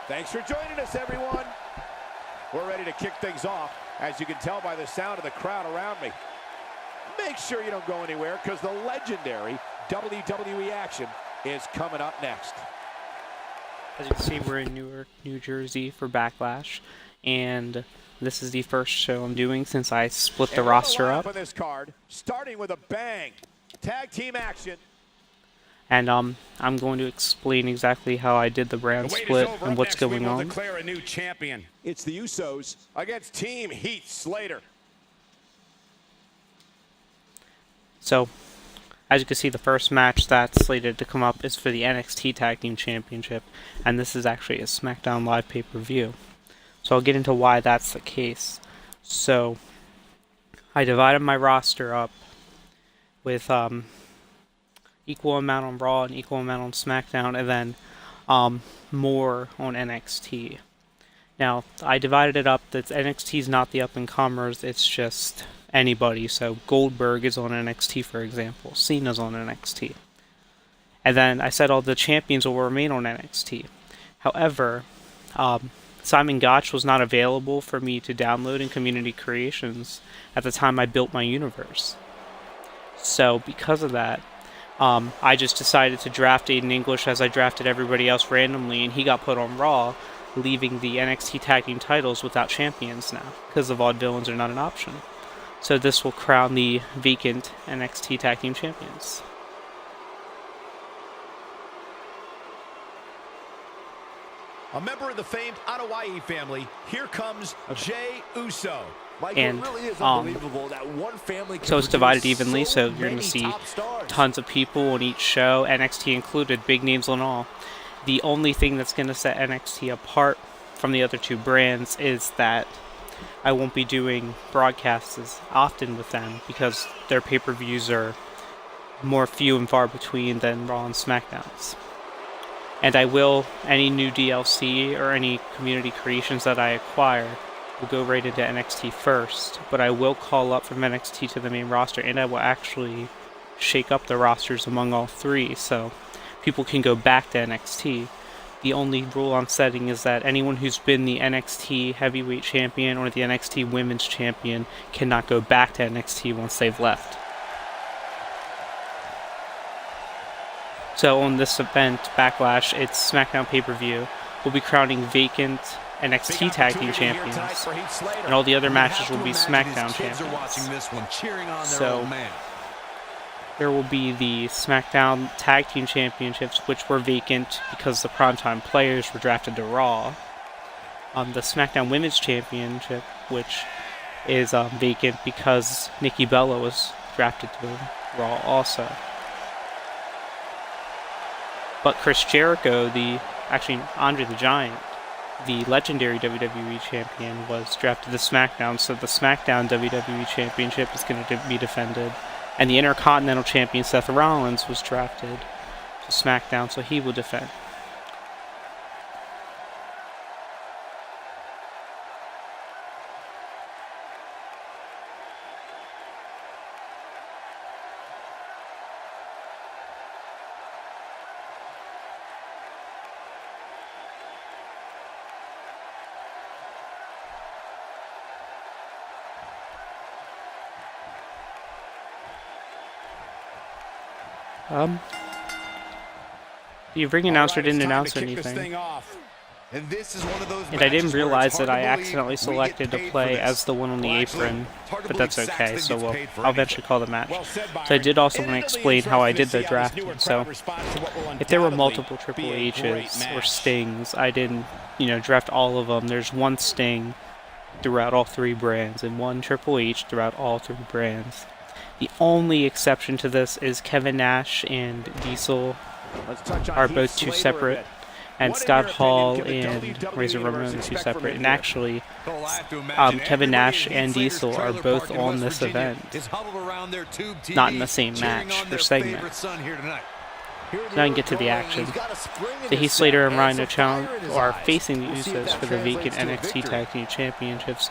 Thanks for joining us, everyone. We're ready to kick things off, as you can tell by the sound of the crowd around me. Make sure you don't go anywhere, because the legendary WWE action is coming up next. As you can see, we're in Newark, New Jersey for Backlash, and this is the first show I'm doing since I split the roster up. On this card, starting with a bang, tag team action. And I'm going to explain exactly how I did the brand split and what's going on. Declare a new champion. It's the Usos against Team Heath Slater. So, as you can see, the first match that's slated to come up is for the NXT Tag Team Championship, and this is actually a Smackdown Live pay-per-view. So I'll get into why that's the case. So, I divided my roster up with equal amount on Raw and equal amount on SmackDown, and then more on NXT. Now, I divided it up that NXT's not the up-and-comers, it's just anybody. So Goldberg is on NXT, for example. Cena's on NXT. And then I said all the champions will remain on NXT. However, Simon Gotch was not available for me to download in Community Creations at the time I built my universe. So because of that, I just decided to draft Aiden English as I drafted everybody else randomly, and he got put on Raw, leaving the NXT Tag Team titles without champions now, because the Vaudevillains are not an option. So this will crown the vacant NXT Tag Team Champions. A member of the famed Anoa'i family, here comes Jey Uso. And so it's divided evenly, so you're going to see tons of people on each show, NXT included, big names and all. The only thing that's going to set NXT apart from the other two brands is that I won't be doing broadcasts as often with them, because their pay-per-views are more few and far between than Raw and SmackDowns. And I will, any new DLC or any community creations that I acquire, will go right into NXT first, but I will call up from NXT to the main roster, and I will actually shake up the rosters among all three, so people can go back to NXT. The only rule I'm setting is that anyone who's been the NXT Heavyweight Champion or the NXT Women's Champion cannot go back to NXT once they've left. So on this event, Backlash, it's SmackDown pay-per-view, we'll be crowning vacant NXT Tag Team Champions, and all the other matches will be SmackDown Champions. So there will be the SmackDown Tag Team Championships, which were vacant because the primetime players were drafted to Raw. The SmackDown Women's Championship, which is vacant because Nikki Bella was drafted to Raw also. But Chris Jericho, Andre the Giant, the legendary WWE Champion, was drafted to SmackDown, so the SmackDown WWE Championship is going to be defended. And the Intercontinental Champion, Seth Rollins, was drafted to SmackDown, so he will defend. The ring announcer didn't announce anything. And I didn't realize that I accidentally selected to play as the one on the apron, but that's okay, so I'll eventually call the match. So I did also want to explain how I did the drafting. So if there were multiple Triple H's or Stings, I didn't, draft all of them. There's one Sting throughout all three brands and one Triple H throughout all three brands. The only exception to this is Kevin Nash and Diesel are both two separate, and Scott Hall and Razor Ramon are two separate. And actually, Kevin Nash and Diesel are both on this event, not in the same match or segment. Now I can get to the action. The Heath Slater and Rhino are facing the Usos for the vacant NXT Tag Team Championships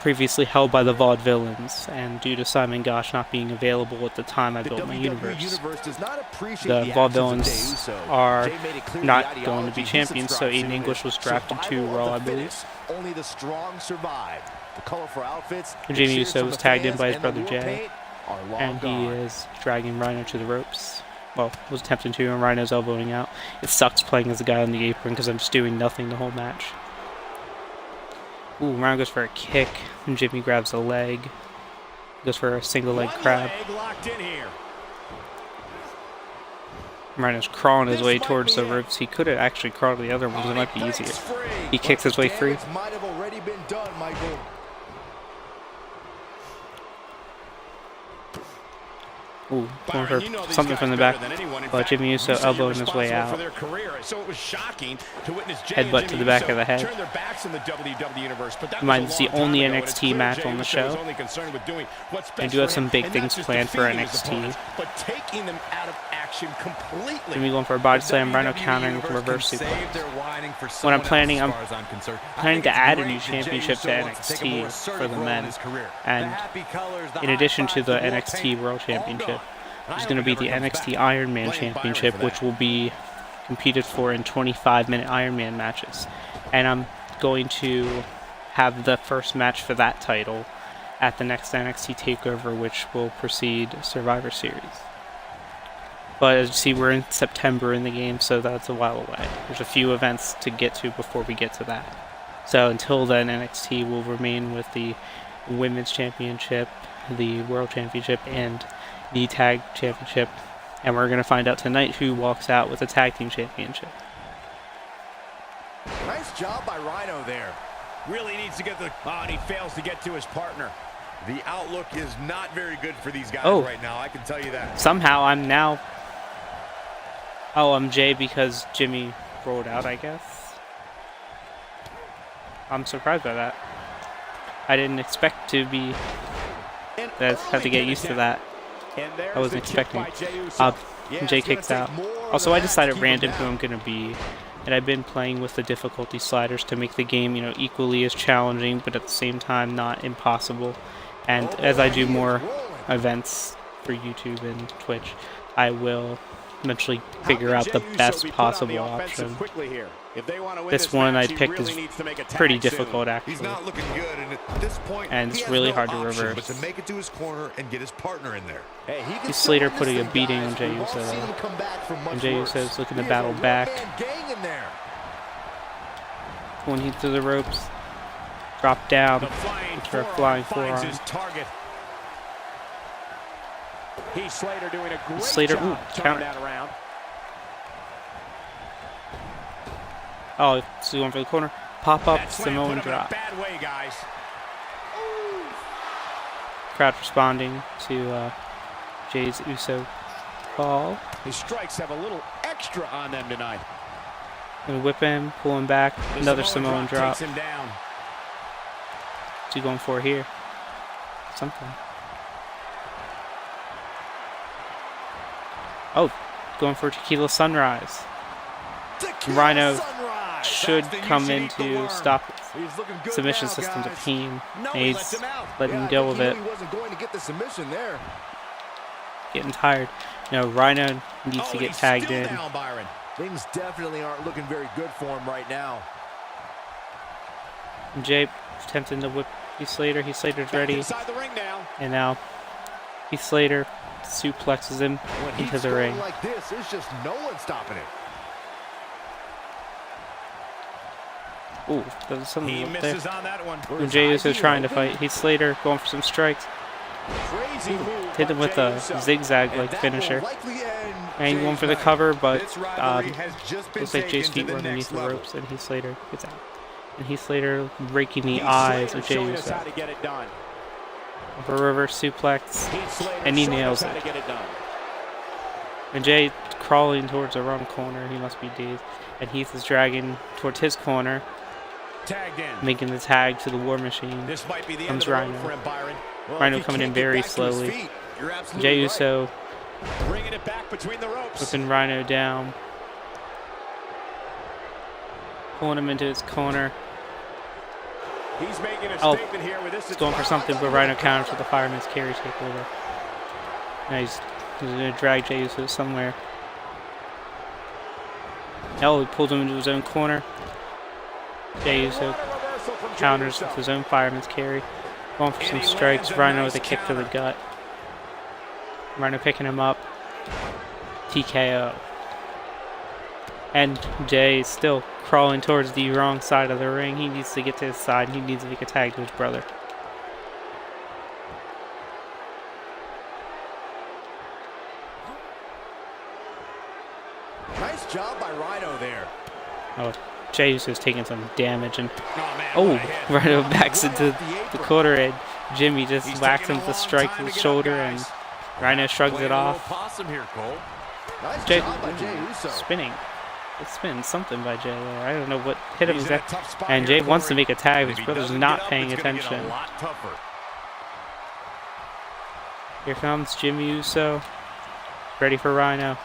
previously held by the Vaudevillains, and due to Simon Gotch not being available at the time I built my universe, the Vaudevillains are not going to be champions, so Aiden English was drafted to Raw, I believe. Only the strong survive. The colorful outfits. Jimmy Uso was tagged in by his brother Jay, and he is dragging Rhino to the ropes. Well, was attempting to, and Rhino's elbowing out. It sucks playing as a guy on the apron because I'm just doing nothing the whole match. Ooh, Rhino goes for a kick, and Jimmy grabs a leg. Goes for a single leg crab. Rhino's crawling his way towards the ropes. He could have actually crawled to the other ones. It might be easier. He kicks his way free. Ooh, going for something from the back, but Jimmy Uso elbowing his way out. Headbutt to the back of the head. Mind, it's the only NXT match on the show. I do have some big things planned for NXT. Jimmy going for a body slam, Rhino countering with reverse suplex. What I'm planning to add a new championship to NXT for the men, and in addition to the NXT World Championship, there's going to be the NXT Iron Man Championship, which will be competed for in 25-minute Iron Man matches, and I'm going to have the first match for that title at the next NXT TakeOver, which will precede Survivor Series. But as you see, we're in September in the game, so that's a while away. There's a few events to get to before we get to that. So until then, NXT will remain with the Women's Championship, the World Championship, and the Tag Championship. And we're going to find out tonight who walks out with the Tag Team Championship. Nice job by Rhino there. Really needs to get the... Oh, and he fails to get to his partner. The outlook is not very good for these guys right now, I can tell you that. Somehow I'm now... Oh, I'm Jay because Jimmy rolled out, I guess. I'm surprised by that. I didn't expect to be... I had to get used to that. I wasn't expecting. Jay kicks out. Also, I decided random who I'm going to be. And I've been playing with the difficulty sliders to make the game, equally as challenging, but at the same time not impossible. And as I do more events for YouTube and Twitch, I will eventually figure out the best possible option. This one I picked is pretty difficult, actually, and it's really hard to reverse. Heath Slater putting a beating on Jey Uso, and Jey Uso is looking to battle back. Pulling Heath through the ropes, drop down for a flying forearm. Heath Slater doing a great job counter that around. Oh, it's going for the corner. Pop up, Samoan drop. Bad way, guys. Crowd responding to Jey's Uso call. His strikes have a little extra on them tonight. Gonna whip him, pull him back. Another Samoan drop. Takes him down. What's he going for here? Something. Oh, going for Tequila Sunrise. Rhino should come in to stop submission system to Peen. He's letting go of it. Getting tired. Rhino needs to get tagged in. Things definitely aren't looking very good for him right now. Jay attempting to whip Heath Slater. Heath Slater's ready. And now Heath Slater suplexes him into the ring. Like this, there's just no one stopping it. Ooh, there's something up there. And Jey Uso trying to fight. Heath Slater going for some strikes. Hit him with a zigzag-like finisher. And going for the cover, but looks like Jay's feet were underneath the ropes, and Heath Slater gets out. And Heath Slater raking the eyes of Jey Uso. For a reverse suplex, and he nails it. And Jay crawling towards the wrong corner. He must be dazed. And Heath is dragging towards his corner, making the tag to the War Machine. Comes Rhino. Rhino coming in very slowly. Jey Uso whipping Rhino down, pulling him into his corner. He's making a Oh, statement here with this. he's going for something, but Rhino counters with the fireman's carry takeover. Now he's going to drag Jey Uso somewhere. Oh, he pulls him into his own corner. Jey Uso counters with his own fireman's carry. Going for some strikes. Rhino with a kick to the gut. Rhino picking him up. TKO. And Jey is still crawling towards the wrong side of the ring. He needs to get to his side. He needs to make a tag to his brother. Nice job by Rhino there. Oh, Jey Uso's taking some damage, and Rhino backs into the corner, and Jimmy just whacks him with a strike to the shoulder, and Rhino shrugs it off. Jey spinning. It's spinning something by Jey there. I don't know what hit him exactly. And Jey wants to make a tag. His brother's not paying attention. Here comes Jimmy Uso. Ready for Rhino.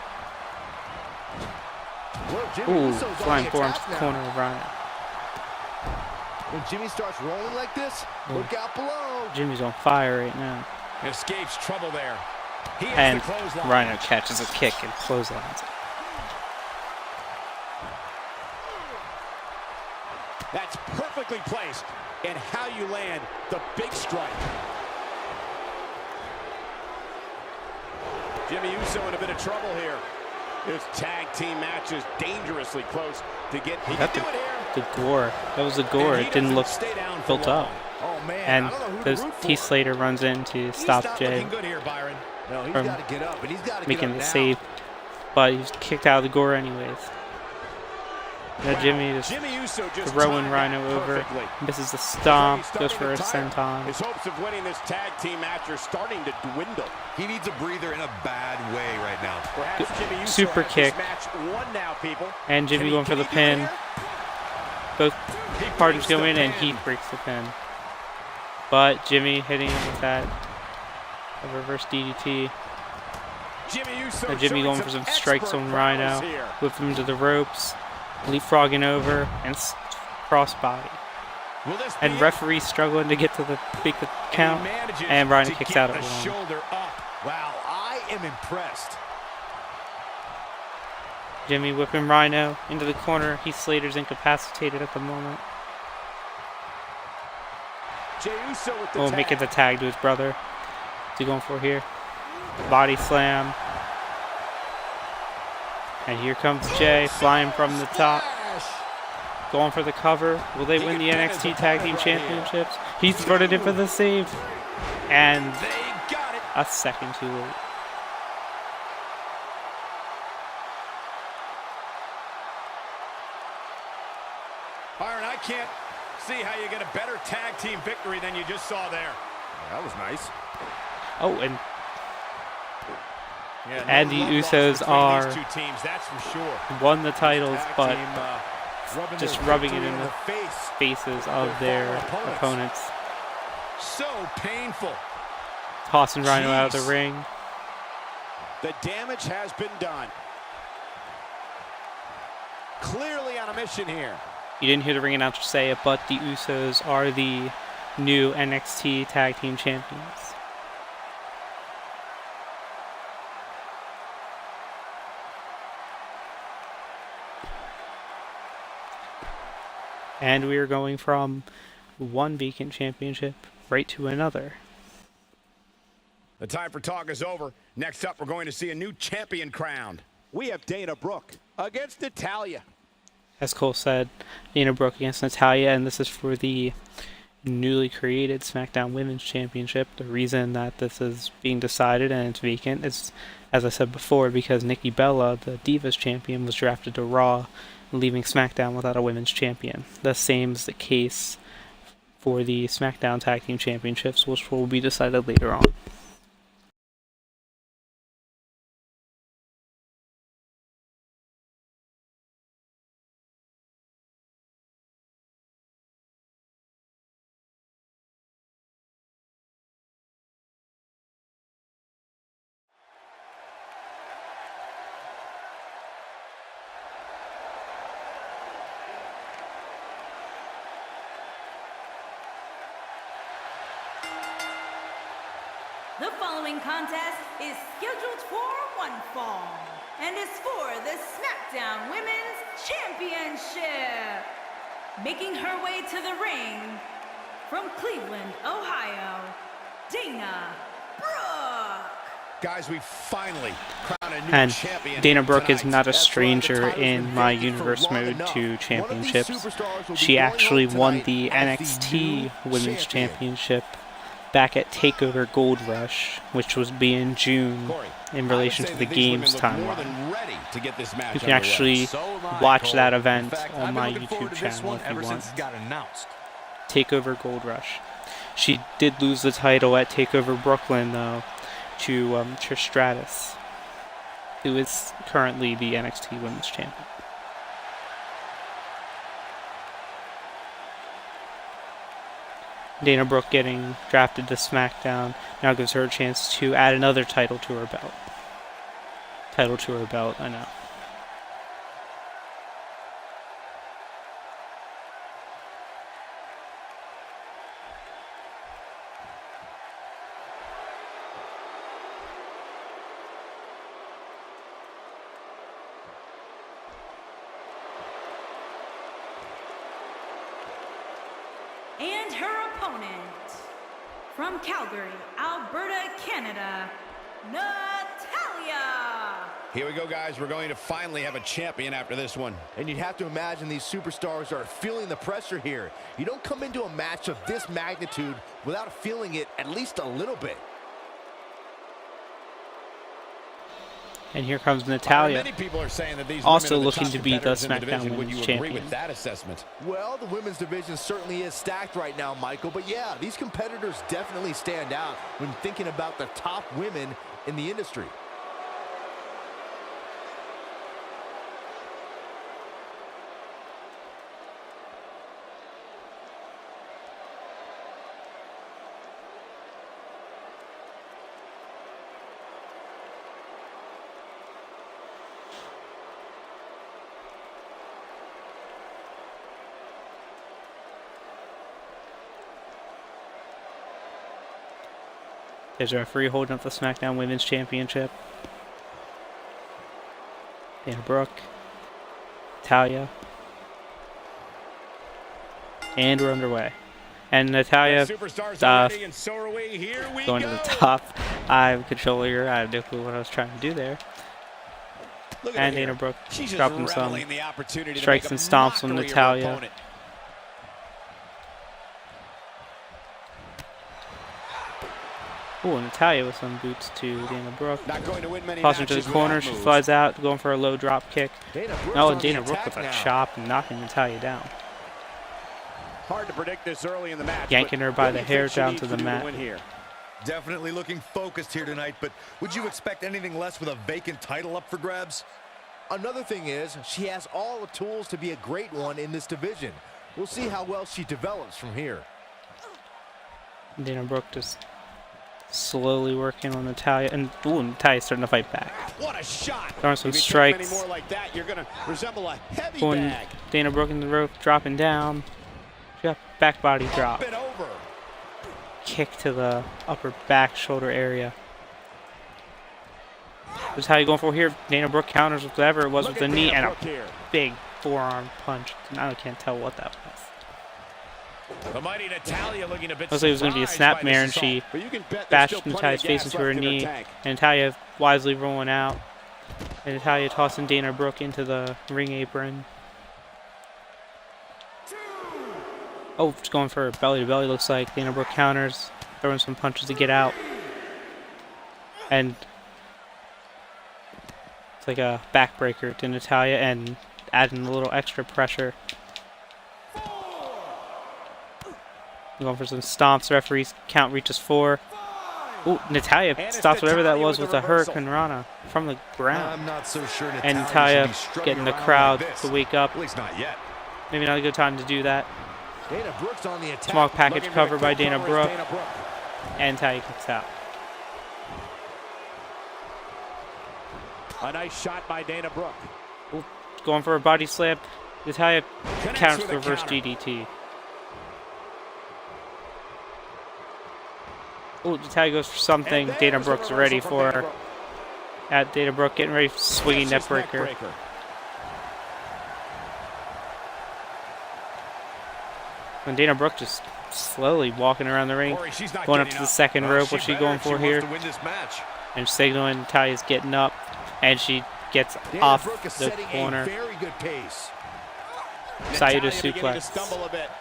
Ooh, flying forearm to the corner of Rhino. When Jimmy starts rolling like this, look out below. Jimmy's on fire right now. Escapes trouble there. And Rhino catches a kick and clotheslines it. That's perfectly placed in how you land the big strike. Jimmy Uso in a bit of trouble here. This tag team match is dangerously close to get. He can do it here. The gore. That was the gore. It didn't look built up. Oh, man. And Heath Slater runs in to stop Jey from making the save. But he's kicked out of the gore anyways. Now Jimmy just throwing Rhino over, misses the stomp, goes for a senton. His hopes of winning this tag team match are starting to dwindle. He needs a breather in a bad way right now. Super kick, and Jimmy going for the pin. Both partners go in, and Heath breaks the pin. But Jimmy hitting him with that a reverse DDT. Now Jimmy going for some strikes on Rhino, whip him to the ropes. Leapfrogging over and crossbody. And referee struggling to get to the big count, and Rhino kicks out at one. Wow, I am impressed. Jimmy whipping Rhino into the corner. Heath Slater's incapacitated at the moment. Oh, making the tag to his brother. What's he going for here? Body slam. And here comes Jey, flying from the top. Going for the cover. Will they win the NXT Tag Team Championships? He's running in for the save. And a second too late. Byron, I can't see how you get a better tag team victory than you just saw there. That was nice. Oh, and the Usos are won the titles, but just rubbing it in the faces of their opponents. So painful. Tossing Rhino out of the ring. The damage has been done. Clearly on a mission here. You didn't hear the ring announcer say it, but the Usos are the new NXT Tag Team Champions. And we are going from one vacant championship right to another. The time for talk is over. Next up, we're going to see a new champion crowned. We have Dana Brooke against Natalya. As Cole said, Dana Brooke against Natalya, and this is for the newly created SmackDown Women's Championship. The reason that this is being decided and it's vacant is, as I said before, because Nikki Bella, the Divas Champion, was drafted to Raw, leaving SmackDown without a women's champion. The same is the case for the Smackdown Tag Team Championships, which will be decided later on. The following contest is scheduled for one fall and is for the Smackdown Women's Championship. Making her way to the ring from Cleveland, Ohio, Dana Brooke. Guys, we finally crowned a new And champion. Dana Brooke is tonight. not a stranger in my Universe Mode 2 championships. She actually won the NXT Women's Championship back at TakeOver Gold Rush, which was be in June in relation to the games timeline. You can actually watch that event on my YouTube channel if you want. TakeOver Gold Rush. She did lose the title at TakeOver Brooklyn, though, to Trish Stratus, who is currently the NXT Women's Champion. Dana Brooke getting drafted to SmackDown now gives her a chance to add another title to her belt. Title to her belt, I know. And her opponent, from Calgary, Alberta, Canada, Natalya. Here we go, guys. We're going to finally have a champion after this one. And you'd have to imagine these superstars are feeling the pressure here. You don't come into a match of this magnitude without feeling it at least a little bit. And here comes Natalya, Many people are saying that these also women are looking top to be the competitors in SmackDown division. Would Women's you agree Champion. with that assessment? Well, the women's division certainly is stacked right now, Michael. But yeah, these competitors definitely stand out when thinking about the top women in the industry. There's a referee holding up the SmackDown Women's Championship. Dana Brooke. Natalya. And we're underway. And Natalya going to the top. I'm controlling her. I have no clue what I was trying to do there. And Dana Brooke dropping some strikes and stomps on Natalya. Oh, Natalya with some boots to Dana Brooke. Tossing to the corner, she flies out, going for a low drop kick. Oh, and Dana Brooke with a chop and knocking Natalya down. Hard to predict this early in the match. Yanking her by the hair down to the mat. Definitely looking focused here tonight, but would you expect anything less with a vacant title up for grabs? Another thing is, she has all the tools to be a great one in this division. We'll see how well she develops from here. Dana Brooke just slowly working on Natalya, and ooh, Natalya's starting to fight back. What a shot! Throwing some If you strikes. Any more like that, you're gonna resemble a heavy Pulling bag. Dana Brooke in the rope, dropping down. She got back body drop. Up and over. Kick to the upper back shoulder area. This is how you going for here. Dana Brooke counters with whatever it was with the knee and a big forearm punch. I can't tell what that was. The mighty Natalya looking a bit Looks like it was going to be a snapmare, and she bashed Natalya's face into her knee. And Natalya wisely rolling out. And Natalya tossing Dana Brooke into the ring apron. Oh, just going for belly to belly, looks like. Dana Brooke counters, throwing some punches to get out. And it's like a backbreaker to Natalya and adding a little extra pressure. Going for some stomps. Referee's count reaches 4. Ooh, Natalya stops whatever that was with a Hurricane Rana from the ground. I'm not so sure And Natalya getting the crowd to wake up. At least not yet. Maybe not a good time to do that. Dana Brooke's on the attack. Small package cover by Dana Brooke. And Natalya kicks out. A nice shot by Dana Brooke. Ooh, going for a body slam. Natalya counters the reverse DDT. Oh, Natalia goes for something. Dana Brooke's ready for her. At Dana Brooke getting ready for swinging neckbreaker. And Dana Brooke just slowly walking around the ring, going up to the second rope. What's she going for here? And signaling Natalia's getting up, and she gets off the corner. Sayuda suplex.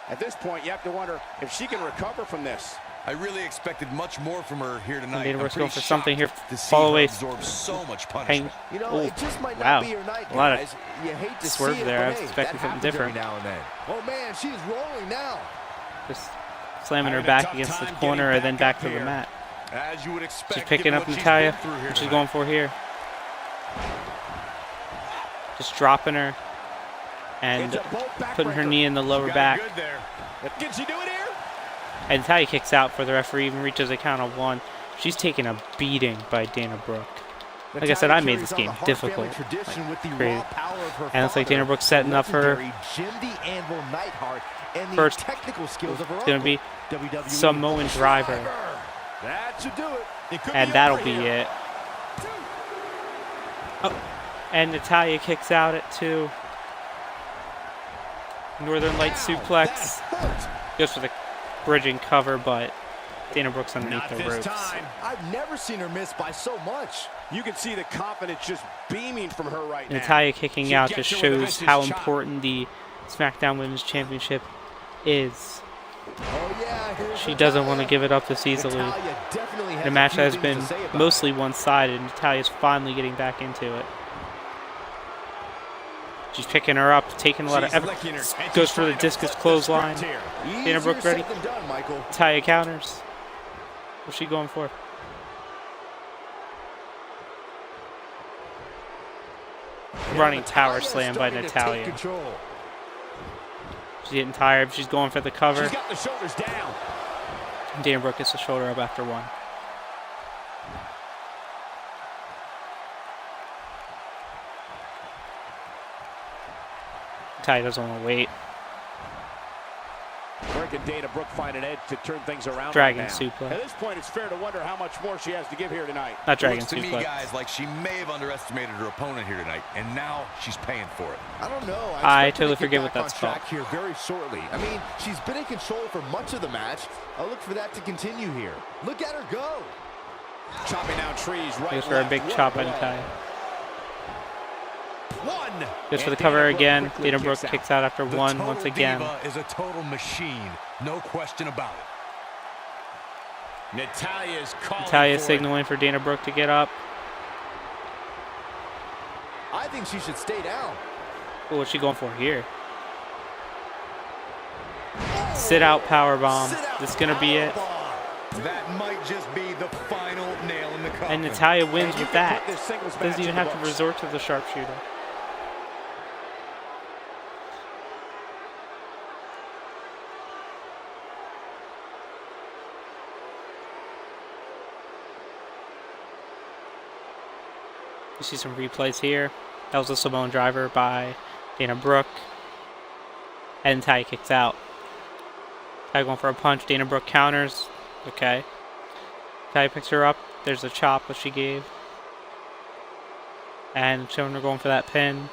At this point, you have to wonder if she can recover from this. I really expected much more from her here tonight. Dana Brooke's going for something here. Follow away. So much punishment. You know, it just might wow. not be your night, A lot guys. You hate of to swerve see it, there. I but was hey, expecting that something happens every different. now and then. Oh man, she is rolling now. Just slamming her back against the corner and then back to the mat. As you would expect, She's picking up Natalya. What she's going for here. Just dropping her and putting her knee in the lower back. Can she do it here? And Natalya kicks out for the referee, even reaches a count of 1. She's taking a beating by Dana Brooke. Like I said, I made this game difficult. Crazy. And it's like Dana Brooke's setting up her first. It's going to be Samoan driver. That should do it. And that'll be it. Oh, and Natalya kicks out at 2. Northern Light suplex. Goes for the bridging cover, but Dana Brooke's underneath the ropes. I've never seen her miss by so much. You can see the confidence just beaming from her right now. Natalya kicking out just shows how important the SmackDown Women's Championship is. Oh, yeah, she doesn't want to give it up this easily. The match has been mostly one-sided. Natalya's finally getting back into it. She's picking her up, taking a lot of effort. Goes for the discus clothesline. Dana Brooke ready. Natalya counters. What's she going for? Running power slam by Natalya. She's getting tired. She's going for the cover. She's got the shoulders down. Dana Brooke gets the shoulder up after 1. Natalya doesn't want to wait. Where can Dana Brooke find an edge to turn things around? Dragon suplex. At this point, it's fair to wonder how much more she has to give here tonight. Not dragon suplex. To me, guys, like she may have underestimated her opponent here tonight, and now she's paying for it. I don't know. I totally forget what that's called. Here very shortly. I mean, she's been in control for much of the match. I'll look for that to continue here. Look at her go. Chopping down trees right. Goes for a big chop by Natalya. 1. Goes for the cover again. Dana Brooke kicks out after 1 once again. Diva is a total machine, no question about it. Natalya signaling for Dana Brooke to get up. I think she should stay down. Oh, what's she going for here? Sit out powerbomb. This is gonna be it. That might just be the final nail in the coffin. And Natalya wins with that. Doesn't even have to resort to the sharpshooter. You see some replays here. That was a Samoan driver by Dana Brooke. And Natalya kicks out. Natalya going for a punch. Dana Brooke counters. Okay. Natalya picks her up. There's a chop that she gave. And showing her going for that pin.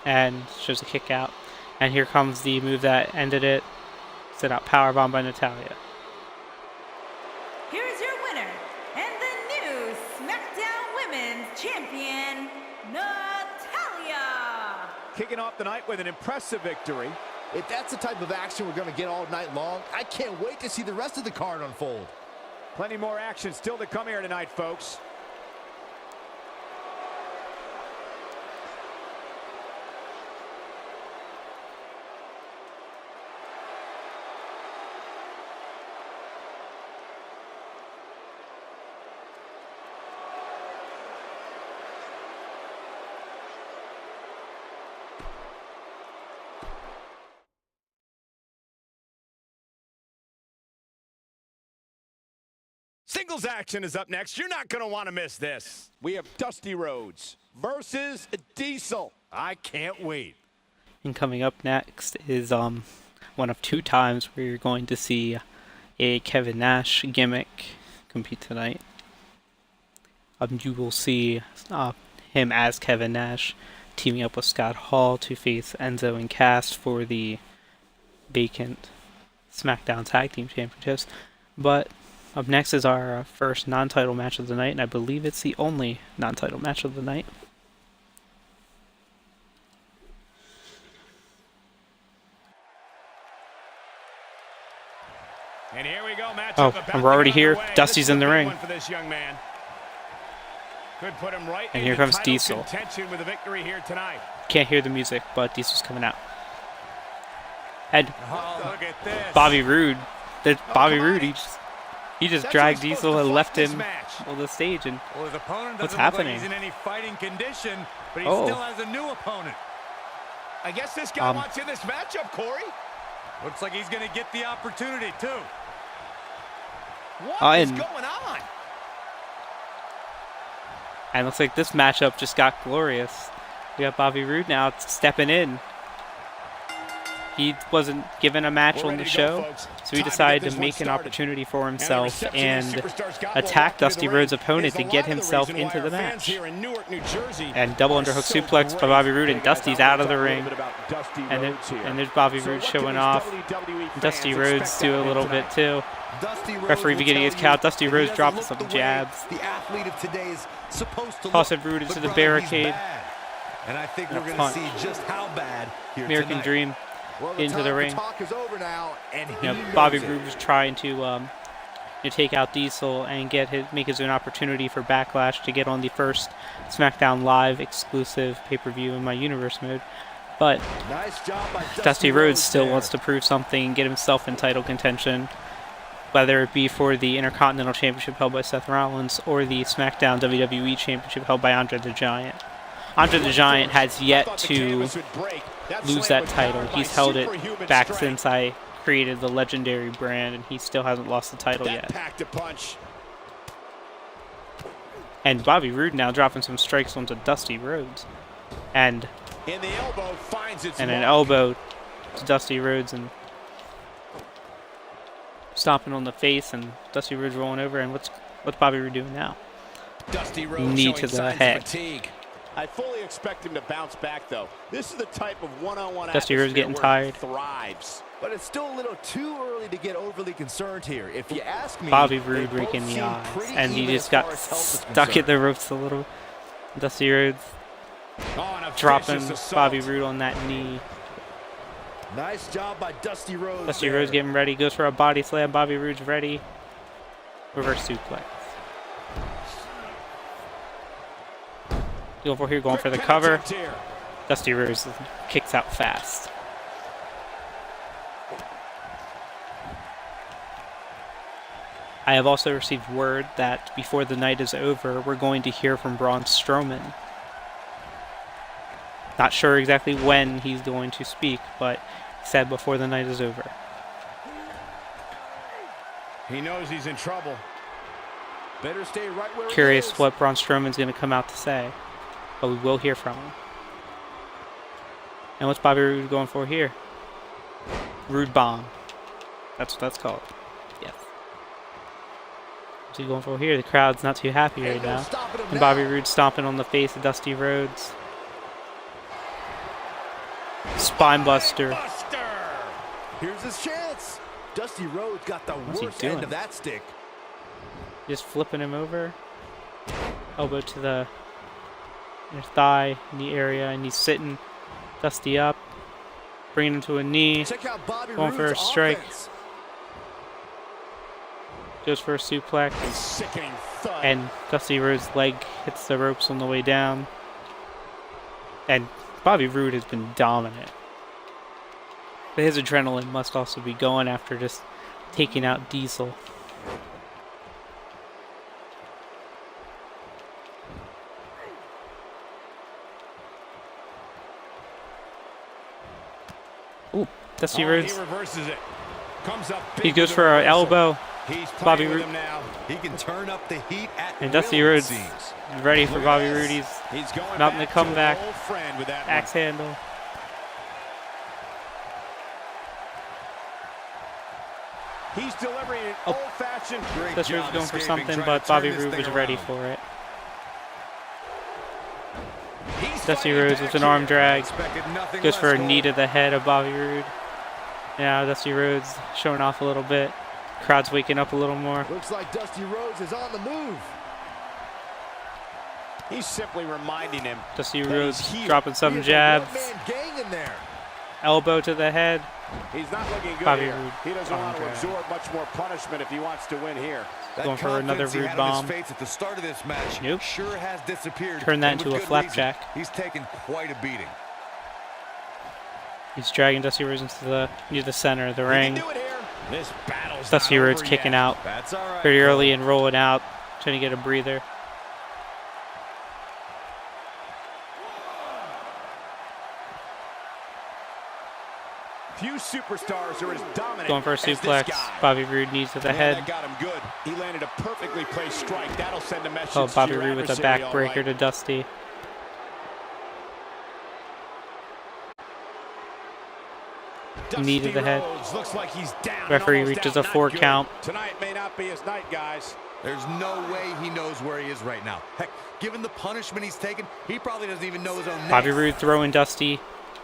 And shows a kick out. And here comes the move that ended it. Sit out powerbomb by Natalya. Here's your winner and the new SmackDown Women's Champion, Natalya. Kicking off the night with an impressive victory. If that's the type of action we're going to get all night long, I can't wait to see the rest of the card unfold. Plenty more action still to come here tonight, folks. Singles action is up next. You're not going to want to miss this. We have Dusty Rhodes versus Diesel. I can't wait. And coming up next is one of 2 times where you're going to see a Kevin Nash gimmick compete tonight. You will see him as Kevin Nash teaming up with Scott Hall to face Enzo and Cass for the vacant Smackdown Tag Team Championships. But up next is our first non-title match of the night, and I believe it's the only non-title match of the night. And here we go, and we're already here. Dusty's in the ring. And here comes Diesel. With a victory here tonight. Can't hear the music, but Diesel's coming out. And Look at this. Bobby Roode. Bobby Roode, he just dragged who's Diesel supposed and to left fight this him match. on the stage. And Well, his opponent what's doesn't look happening? like he's in any fighting condition, but he Oh. still has a new opponent. I guess this guy wants in this matchup, Corey. Looks like he's going to get the opportunity, too. What is and- going on? And looks like this matchup just got glorious. We got Bobby Roode now stepping in. He wasn't given a match on the show, so he decided to make an opportunity for himself and attack Dusty Rhodes' opponent to get himself into the match. And double underhook suplex by Bobby Roode, and Dusty's out of the ring. And there's Bobby Roode showing off. Dusty Rhodes do a little bit too. Referee beginning his count. Dusty Rhodes dropping some jabs. The athlete of today is supposed to Tossing Roode into the barricade. And I think And a we're going to punch. see just how bad here American tonight. Dream into the ring. Talk is over now, and he Bobby knows it. Roode was trying to take out Diesel and make his own opportunity for Backlash to get on the first SmackDown Live exclusive pay-per-view in my Universe mode. But Nice job by Dusty Rhodes still there. wants to prove something and get himself in title contention, whether it be for the Intercontinental Championship held by Seth Rollins or the SmackDown WWE Championship held by Andre the Giant. Andre the Giant has yet to lose that title. He's held it back since I created the legendary brand, and he still hasn't lost the title yet. And Bobby Roode now dropping some strikes onto Dusty Rhodes. And an elbow to Dusty Rhodes, and stomping on the face, and Dusty Rhodes rolling over. And what's Bobby Roode doing now? Dusty Rhodes Knee showing to the signs of head. fatigue. I fully expect him to bounce back, though. This is the type of one-on-one Dusty Rhodes getting atmosphere where he tired. thrives. But it's still a little too early to get overly concerned here. If you ask me, Bobby they Roode both raking the seem eyes, pretty and he even just as got far as health is stuck concerned. at the ropes a little. Dusty Rhodes Oh, and a dropping vicious assault. Bobby Roode on that knee. Nice job by Dusty Rhodes. Dusty there. Rhodes getting ready, goes for a body slam. Bobby Roode's ready. Reverse suplex. Going for the cover. Dusty Rhodes kicks out fast. I have also received word that before the night is over, we're going to hear from Braun Strowman. Not sure exactly when he's going to speak, but he said before the night is over. He knows he's in trouble. Better stay right where he Curious is. what Braun Strowman's going to come out to say, but we will hear from him. And what's Bobby Roode going for here? Roode bomb. That's what that's called. Yes. What's he going for here? The crowd's not too happy right Ain't no now. stopping him And Bobby now. Roode stomping on the face of Dusty Rhodes. Spine buster. Buster! Here's his chance. Dusty Rhodes got the What's he worst end doing? of that stick. Just flipping him over. Elbow to the inner thigh, knee area, and he's sitting Dusty up. Bringing him to a knee. Check out Bobby Going for Roode's a strike. offense. Goes for a suplex. A sickening thud. And Dusty Rhodes' leg hits the ropes on the way down. And Bobby Roode has been dominant. But his adrenaline must also be going after just taking out Diesel. Ooh, Dusty Rhodes. He reverses it. Comes up He big goes with for the an reversal. elbow. He's playing Bobby with Roode. him now. He can turn up the heat at And Dusty will, it Rhodes seems. ready for Bobby Roode. He's He's going mounting the back comeback. to an old friend with that axe handle. He's delivering an old-fashioned great Dusty Rhodes job going for escaping, something, trying but to turn Bobby this Roode thing was ready around. for it. He's Dusty fighting Rhodes back with an here. arm drag. Expected nothing Goes less, for a Cole. knee to the head of Bobby Roode. Now Dusty Rhodes showing off a little bit. Crowd's waking up a little more. Looks like Dusty Rhodes is on the move. He's simply reminding him. Dusty that Rhodes he's here. dropping He some is a jabs. one-man gang in there. Elbow to the head. He's not looking good Bobby here. Roode He doesn't arm want to drag. absorb much more punishment if he wants to win here. That Going for another confidence he Roode had on his bomb. face at the start of this match Nope. sure has disappeared. Turn that and with into a good flapjack. reason. He's taken quite a beating. He's dragging Dusty Rhodes near the center of the He ring. can do it here. This battle's Dusty not Rhodes over kicking yet. out That's all right. pretty Cole. early and rolling out, trying to get a breather. Few superstars are as dominant Going for a as this suplex. guy. Bobby Roode knees to the Man, head. that got him good. He landed a perfectly placed strike. That'll send a message Oh, to Bobby your Roode with a adversary, backbreaker all right. to Dusty. Knee to Dusty the head. Rhodes looks like he's down and Referee almost reaches out. a Not 4 good. count. Tonight may not be his night, guys. There's no way he knows where he is right now. Heck, given the punishment he's taken, he probably doesn't even know his own name. Bobby Roode throwing Dusty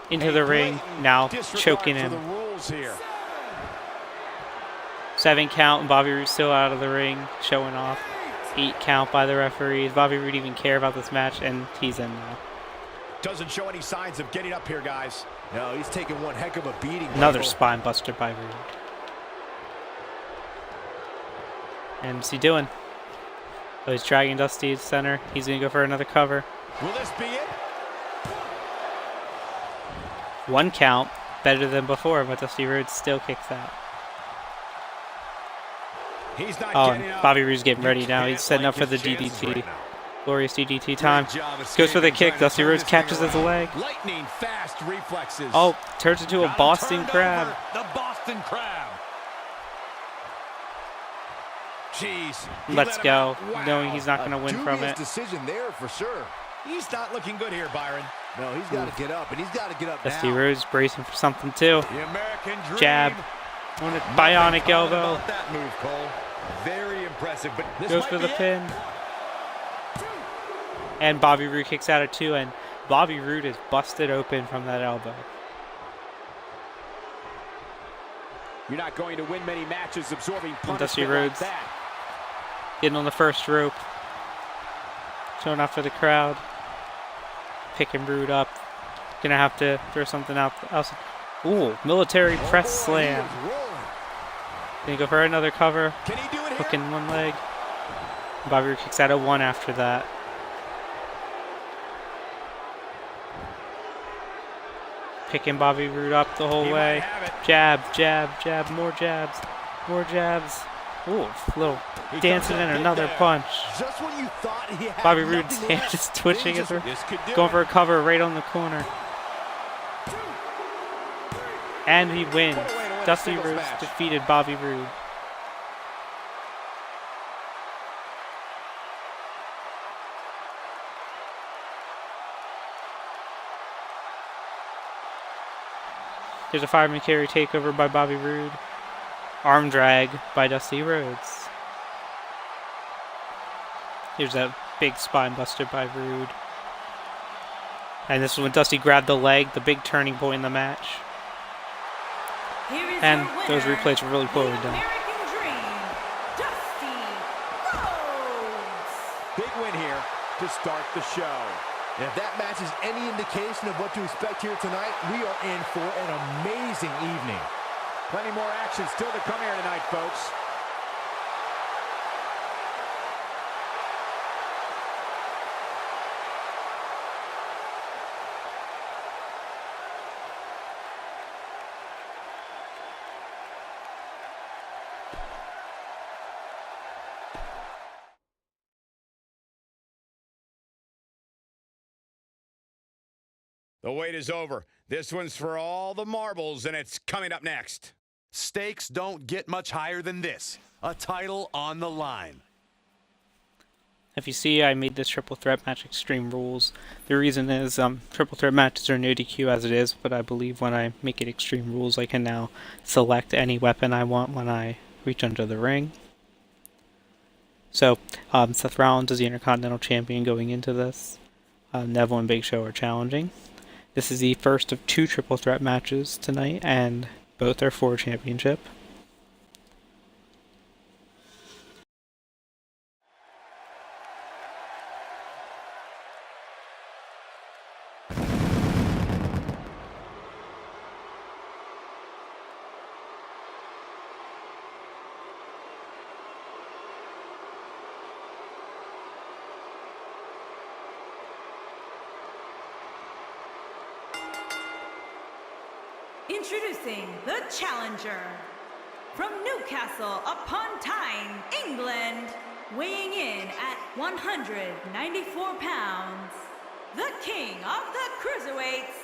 into the ring. Now choking For him. the rules here. 7 count, and Bobby Roode still out of the ring, showing off. 8 count by the referees. Bobby Roode even care about this match, and he's in now. Doesn't show any signs of getting up here, guys. No, he's taking one heck of a beating. Another Michael. spine buster by Roode. And what's he doing? Oh, he's dragging Dusty to center. He's going to go for another cover. Will this be it? 1 count, better than before, but Dusty Rhodes still kicks out. He's not Oh, getting and up. Bobby Roode's getting ready now. Can't He's setting up for like the his chances DDT. right now. Glorious DDT time. Great job Goes for the escaping, kick. trying to Dusty turn Rhodes this thing catches his around. leg. Lightning fast reflexes. Oh, turns into a Got him Boston turned Crab. over. The Boston Crab. Jeez. He Let's let him go, out. Wow. knowing he's not going to win from Dubious it. decision there for sure. He's not looking good here, Byron. No, he's got to get up, and he's got to get up Dusty now. Rhodes bracing for something too. The American Dream. Jab. On a Nothing bionic common elbow. about that move, Cole. Very impressive, but this Goes might for be the it. pin. And Bobby Roode kicks out at 2, and Bobby Roode is busted open from that elbow. You're not going to win many matches absorbing punishment Dusty like Rhodes. that. Getting on the first rope. Showing off for the crowd. Picking Roode up. Gonna have to throw something out else. Ooh, military press Oh, boy, slam. he is rolling. Gonna go for another cover. Can he do it here? Hooking one leg. Bobby Roode kicks out at 1 after that. Picking Bobby Roode up the whole He way. might have it. Jab, jab, jab, more jabs. More jabs. Ooh, little He dancing comes in up big another there. punch. Just when you thought he had Bobby Roode's nothing hand left, is twitching he as just we're This could do going it. for a cover right on the corner. And he wins. What a way to win a Dusty singles Rhodes match. defeated Bobby Roode. There's a fireman carry takeover by Bobby Roode. Arm drag by Dusty Rhodes. Here's a big spine buster by Roode. And this is when Dusty grabbed the leg, the big turning point in the match. Here is And your those winner, replays were really poorly the done. American Dream, Dusty Rhodes. Big win here to start the show. And if that match is any indication of what to expect here tonight, we are in for an amazing evening. Plenty more action still to come here tonight, folks. The wait is over. This one's for all the marbles, and it's coming up next. Stakes don't get much higher than this. A title on the line. If you see, I made this triple threat match Extreme Rules. The reason is triple threat matches are no DQ as it is, but I believe when I make it Extreme Rules, I can now select any weapon I want when I reach under the ring. So, Seth Rollins is the Intercontinental Champion going into this. Neville and Big Show are challenging. This is the first of 2 triple threat matches tonight, and both are for championship. Introducing the challenger from Newcastle upon Tyne, England, weighing in at 194 pounds, the king of the cruiserweights,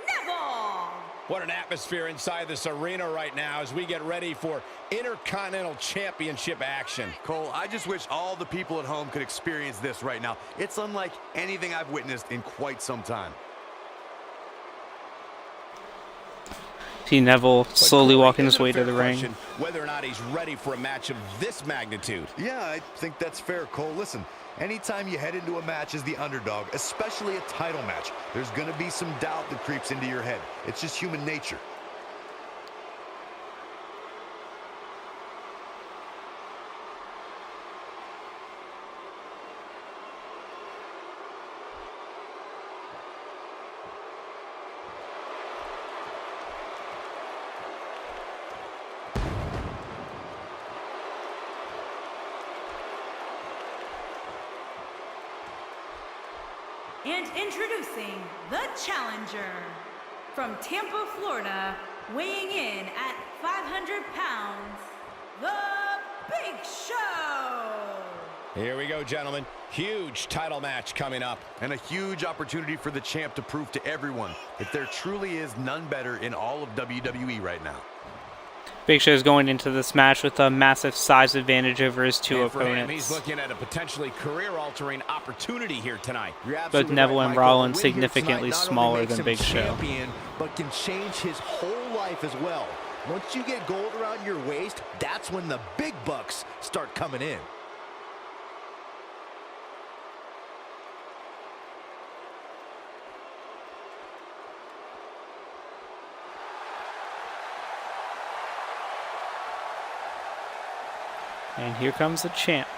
Neville. What an atmosphere inside this arena right now as we get ready for Intercontinental Championship action. Cole, I just wish all the people at home could experience this right now. It's unlike anything I've witnessed in quite some time. See Neville slowly walking his way to the ring. Whether or not he's ready for a match of this magnitude. Yeah, I think that's fair, Cole. Listen, anytime you head into a match as the underdog, especially a title match, there's going to be some doubt that creeps into your head. It's just human nature. And introducing the challenger from Tampa, Florida, weighing in at 500 pounds, the Big Show. Here we go, gentlemen. Huge title match coming up. And a huge opportunity for the champ to prove to everyone that there truly is none better in all of WWE right now. Big Show is going into this match with a massive size advantage over his 2 opponents. He's looking at a potentially career-altering opportunity here tonight. Both Neville and Rollins significantly smaller than Big Show. Champion, but can change his whole life as well. Once you get gold around your waist, that's when the big bucks start coming in. And here comes the champ.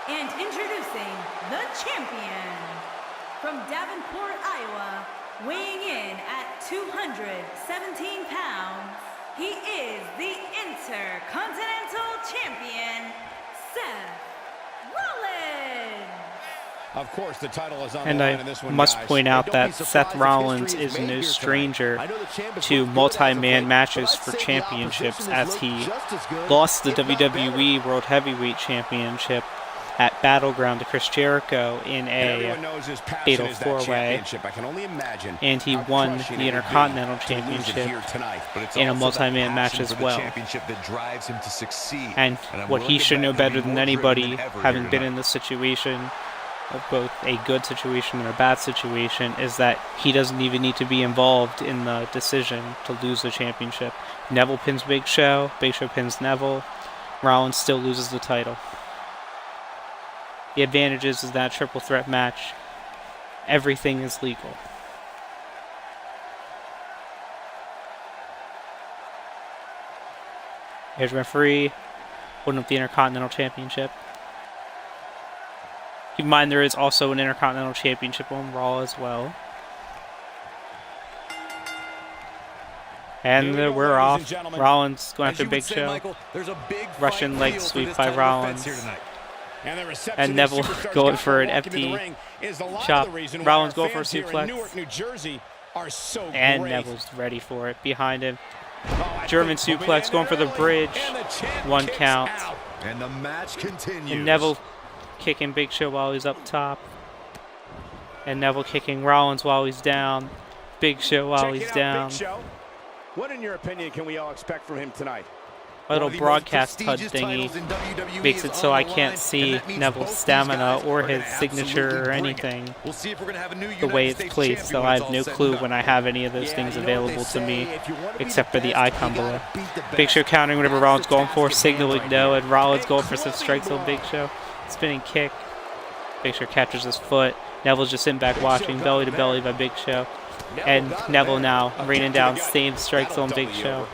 And introducing the champion from Davenport, Iowa, weighing in at 217 pounds, he is the Intercontinental Champion, Seth Rollins. Of course, the title is on And the line in this I one, must guys. point out Don't that be surprised Seth if Rollins history is made no here tonight. stranger I know the champ has to looked good multi-man as of late, matches but I'd for say the championships opposition as has he looked just as good, lost the if not WWE World Heavyweight Championship at Battleground to Chris Jericho in a fatal 4-way, and he won the Intercontinental Championship in a multi-man match as well. And what he should know better than anybody, having been in this situation, both a good situation and a bad situation, is that he doesn't even need to be involved in the decision to lose the championship. Neville pins Big Show pins Neville, Rollins still loses the title. The advantage is that triple threat match, everything is legal. Here's referee, holding up the Intercontinental Championship. Keep in mind there is also an Intercontinental Championship on Raw as well. And we're off. Rollins going after Big Show. Russian leg sweep by Rollins. And Neville going for an FD chop. Rollins going for a suplex. And Neville's ready for it. Behind him, German suplex, going for the bridge. 1 count. And the match continues. And Neville kicking Big Show while he's up top. And Neville kicking Rollins while he's down. Big Show while he's down. Big Show. What, in your opinion, can we all expect from him tonight? A little broadcast HUD thingy makes it so I can't see Neville's stamina or his signature or anything the way it's placed, so I have no clue when I have any of those things available to me except for the icon below. Big Show countering whatever Rollins going for, signaling no, and Rollins going for some strikes on Big Show. Spinning kick. Big Show catches his foot. Neville's just sitting back watching, belly to belly by Big Show. And Neville now raining down same strikes on Big Show.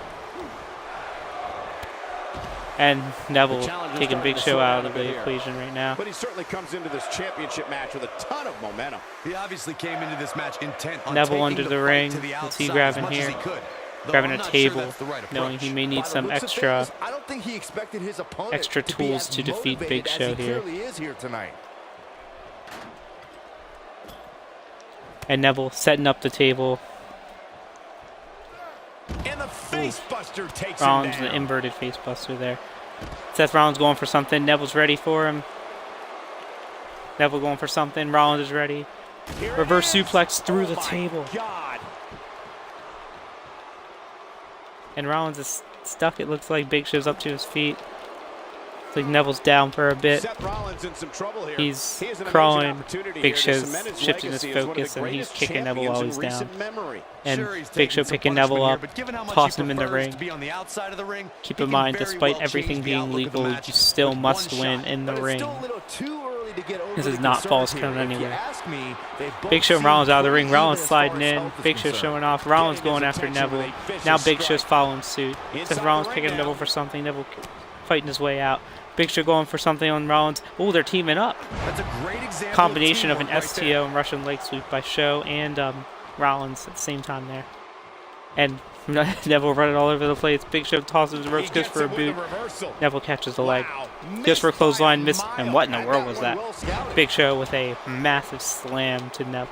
And Neville taking Big Show out of the equation right now. But he certainly comes into this championship match with a ton of momentum. He obviously came into this match intent on Neville under taking the fight ring. to the What's he outside grabbing as much here? as he could. Though Grabbing I'm a not table, sure that's the right knowing approach. he may need By the some looks of extra things, I don't think he expected his opponent extra to be tools as to defeat motivated Big as Show he here. clearly is here tonight. And Neville setting up the table. And the face buster takes Rollins him with down. an inverted face buster there. Seth Rollins going for something. Neville's ready for him. Neville going for something. Rollins is ready. Here it Reverse is. suplex through Oh the my table. God. And Rollins is stuck. It looks like Big Show's up to his feet. It's like Neville's down for a bit. Seth Rollins in some trouble here. He's He has an crawling. amazing opportunity Big here to Show's cement his shifting his legacy as one of the focus, and he's greatest kicking Neville while champions he's in down. recent memory. And Sure, he's Big Show taking some picking Neville punishment up, here, but given how much tossing him he in the prefers ring. to be on the outside of the ring, Keep he in can mind, very despite well everything change the being outlook of the legal, match you still with must one win shot. in the But it's ring. still a little too early to get This is overly not false concerned count here. If you anywhere. ask me, they both Big Show and seem Rollins out of the pretty ring. Rollins even as far sliding as in. health is Big Show concerned. showing off. Rollins Getting his going after attention with Neville. a vicious Now Big Show's strike. following suit. Inside Seth the Rollins ring picking now. Neville for something. Neville fighting his way out. Big Show going for something on Rollins. Oh, they're teaming up. That's a great example Combination of an teamwork right there. STO and Russian leg sweep by Show and Rollins at the same time there. And Neville running all over the place. Big Show tosses the ropes, He goes gets for a it with the boot. reversal. Neville catches the leg. Wow. Goes for a Missed by clothesline, a miss. And mile. what in the world That was that? well scouted. Big Show with a massive slam to Neville.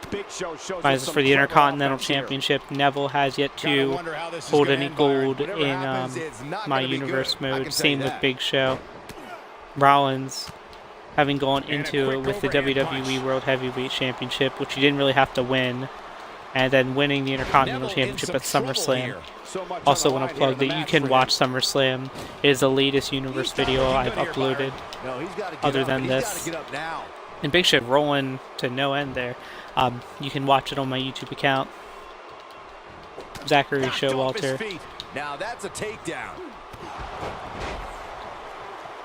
Big Show shows Finds us us some for the clever Intercontinental offense here. Championship. Neville has yet Gotta to wonder how this is hold gonna any end, Byron. gold Whatever in happens, it's not my gonna be universe good. I can mode. tell Same you with that. Big Show. Rollins having gone into it with the overhand WWE punch. World Heavyweight Championship, which he didn't really have to win, and then winning the Intercontinental Neville in Championship some at trouble SummerSlam. here. So much Also on the want to line here plug in the that you match can for watch him. SummerSlam. It is the latest universe video I've here, uploaded. No, he's gotta get Other up, than and he's this. gotta get up now. And Big Show rolling to no end there. You can watch it on my YouTube account. Zachary Knocked off his Showalter. feet. Now that's a takedown.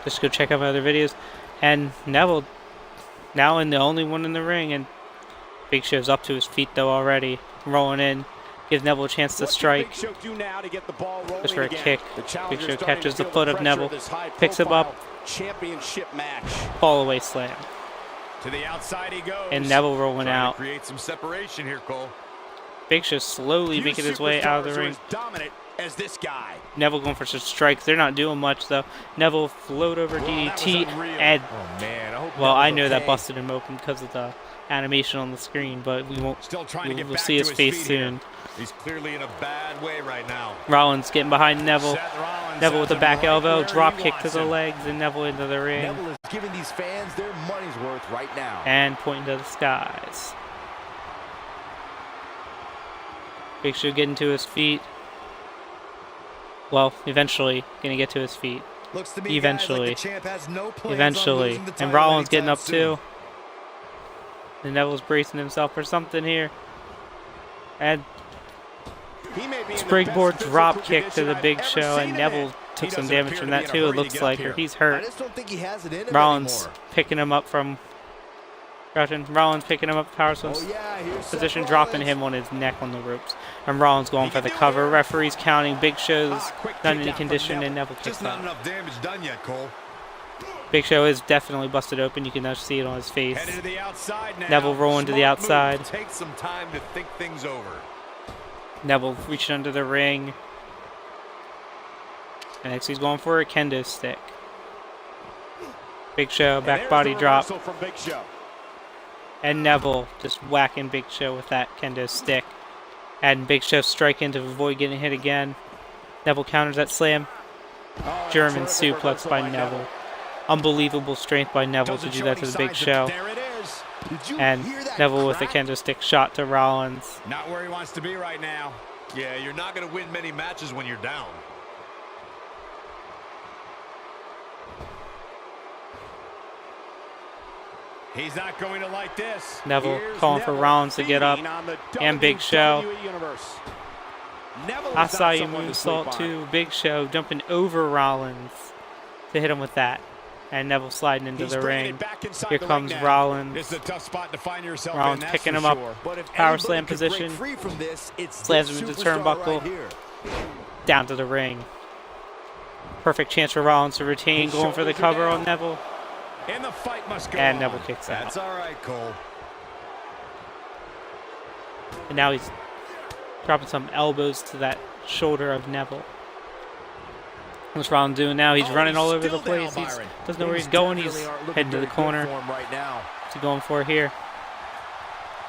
Just go check out my other videos. And Neville now in the only one in the ring, and Big Show's up to his feet though already. Rolling in. Gives Neville a chance to What can strike. Big Show do now to get the ball rolling Goes for a again? kick. The Big challenger's Show starting catches to the feel foot of pressure Neville. this Picks him up. high-profile championship match. Fall away slam. To the outside he goes. And Neville rolling Trying out. to create some separation here, Cole. Big Show slowly Few making his way out of the superstars are ring. as dominant as this guy. Neville going for some strikes. They're not doing much though. Neville float over DDT, unreal. and Oh man, I hope well, that I was know that okay. busted him open because of the animation on the screen, but we won't. Still trying to get We'll back see to his face feet soon. here. He's clearly in a bad way right now. Rollins getting behind Neville. Seth Rollins Neville with has a back him right elbow, where drop he kick to wants the him. legs, and Neville into the ring, Neville is giving these fans their money's worth right now. and pointing to the skies. Big Show getting to his feet. Well, eventually gonna get to his feet. Looks to me, Eventually. guys, like the champ has no plans on Eventually. losing the And title Rollins getting anytime up soon. too. And Neville's bracing himself for something here. And He may be in the springboard best drop physical kick to condition the I've Big ever Show, seen and him Neville in. took He some doesn't damage appear from to that be in a too. It hurry to looks get like, up or here. he's I hurt. just don't think he has it in him Rollins anymore. picking him up from crouching. Rollins picking him up, power slam Oh yeah, here's position, Seth dropping Rollins. him on his neck on the ropes. And Rollins going for the cover. Referees counting. Big Show's Quick not kick in any out from condition, and Neville. Neville kicks Just not out. enough damage done yet, Cole. Big Show is definitely busted open. You can now see it on his face. Headed to the outside now. Neville rolling to the Smart outside. move. Take some time to think things over. Neville reaching under the ring. And next he's going for a kendo stick. Big Show, And back there's body the drop. reversal from Big Show. And Neville just whacking Big Show with that kendo stick. And Big Show strike in to avoid getting hit again. Neville counters that slam. German suplex by Neville. Unbelievable strength by Neville to do that to the Big Show. And Neville with the kendo stick shot to Rollins. Not where he wants to be right now. Yeah, you're not going to win many matches when you're down. He's not going to like this. Neville calling for Rollins to get up. And Big Show. Asai moonsault to Big Show, jumping over Rollins to hit him with that. And Neville sliding into the ring. Here comes Rollins. This is a tough spot to find yourself Rollins in, picking him up. Power slam position. Slams him into the turnbuckle. Down to the ring. Perfect chance for Rollins to retain. Going for the cover on Neville. And the fight must go And on. Neville kicks out. That's all right, Cole. And now he's dropping some elbows to that shoulder of Neville. What's Rollins doing now? He's running all over the place. He doesn't know where he's going. He's heading to the corner. What's he going for here?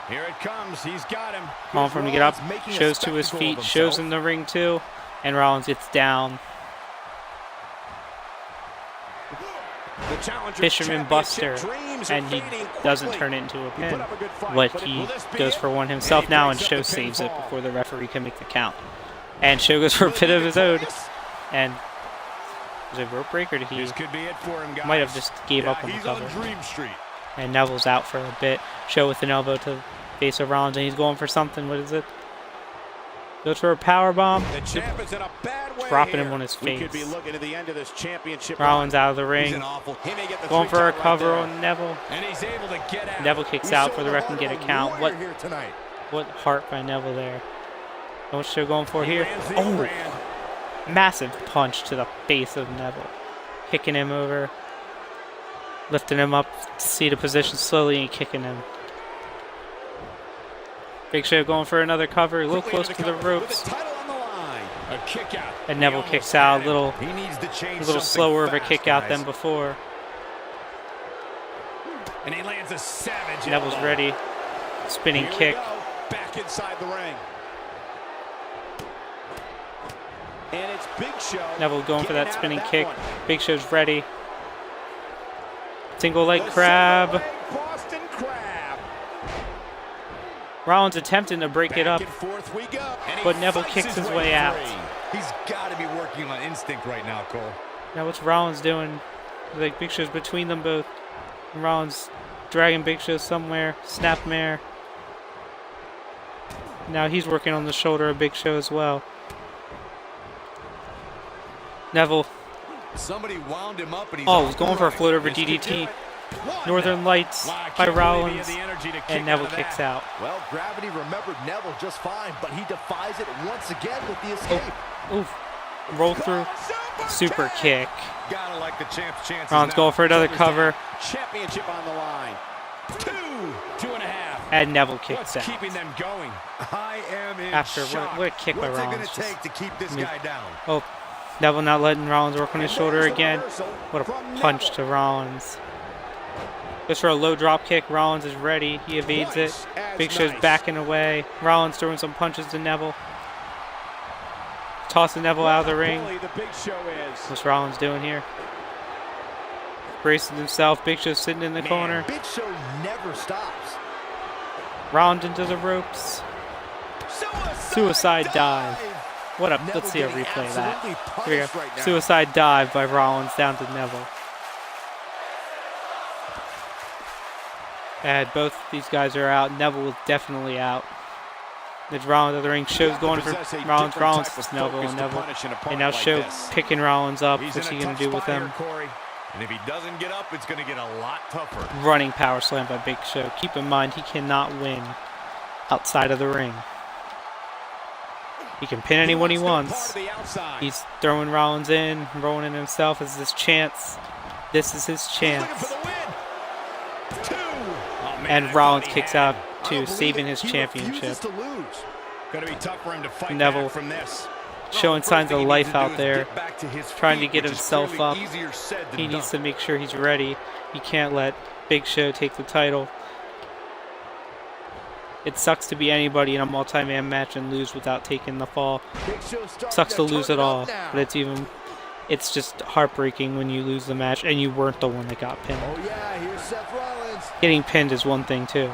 Here it comes. He's got him. Calling for him to get up. Shows to his feet. Shows in the ring too. And Rollins gets down. Fisherman Buster. And he doesn't turn it into a pin. But he goes for one himself now, and Show saves it before the referee can make the count. And Show goes for a pin of his own. And there's a rope breaker to he might have just gave up on the cover. And Neville's out for a bit. Show with an elbow to the face of Rollins, and he's going for something. What is it? Goes for a power bomb. Dropping him on his face. Rollins out of the ring. Going for a cover on Neville. Neville kicks out for the ref and get a count. What heart by Neville there. And what's Show going for here? Oh! Massive punch to the face of Neville. Kicking him over. Lifting him up, seated position slowly and kicking him. Big Show going for another cover, a little close to the ropes. And Neville kicks out, a little slower of a kick out than before. And he lands a savage. Neville's ready. Spinning kick. Back inside the ring. And it's Big Show. Neville going for that spinning kick. Big Show's ready. Single leg crab. Boston crab. Rollins attempting to break it up, but Neville kicks his way out. He's got to be working on instinct right now, Cole. Now what's Rollins doing? Like Big Show's between them both. And Rollins dragging Big Show somewhere. Snapmare. Now he's working on the shoulder of Big Show as well. Neville. Somebody wound him up and he's he's going for a float over DDT. Northern Lights by Rollins, and Neville kicks out. Well, gravity remembered Neville just fine, but he defies it once again with the escape. Oof. Roll through. Super kick. Gotta like the champ's chances. Rollins going for another cover. Championship on the line. 2.5. And Neville kicks out. Keeping them going. I am in After shock. what a kick by Rollins. What's it gonna take to keep this guy down? Oh, Neville not letting Rollins work on his shoulder again. What a punch to Rollins. Goes for a low drop kick. Rollins is ready. He evades it. Big Show's backing away. Rollins throwing some punches to Neville. Tossing Neville out of the ring. What's Rollins doing here? Bracing himself. Big Show sitting in the corner. Big Show never stops. Rollins into the ropes. Suicide dive. What a, let's see a replay of that. Here we go. Suicide dive by Rollins down to Neville. And both these guys are out. Neville is definitely out. There's Rollins at the ring. Show's going for Rollins. Rollins is Neville and Neville. And now Show picking Rollins up. What's he going to do with him? And if he doesn't get up, it's going to get a lot tougher. Running power slam by Big Show. Keep in mind, he cannot win outside of the ring. He can pin anyone he wants. He's throwing Rollins in, rolling in himself. This is his chance. This is his chance. And Rollins kicks out too, saving his championship. Neville showing signs of life out there, trying to get himself up. He needs to make sure he's ready. He can't let Big Show take the title. It sucks to be anybody in a multi-man match and lose without taking the fall. Big Show starting Sucks to lose turn it all, up now. but it's just heartbreaking when you lose the match and you weren't the one that got pinned. Oh yeah, here's Seth Rollins. Getting pinned is one thing too.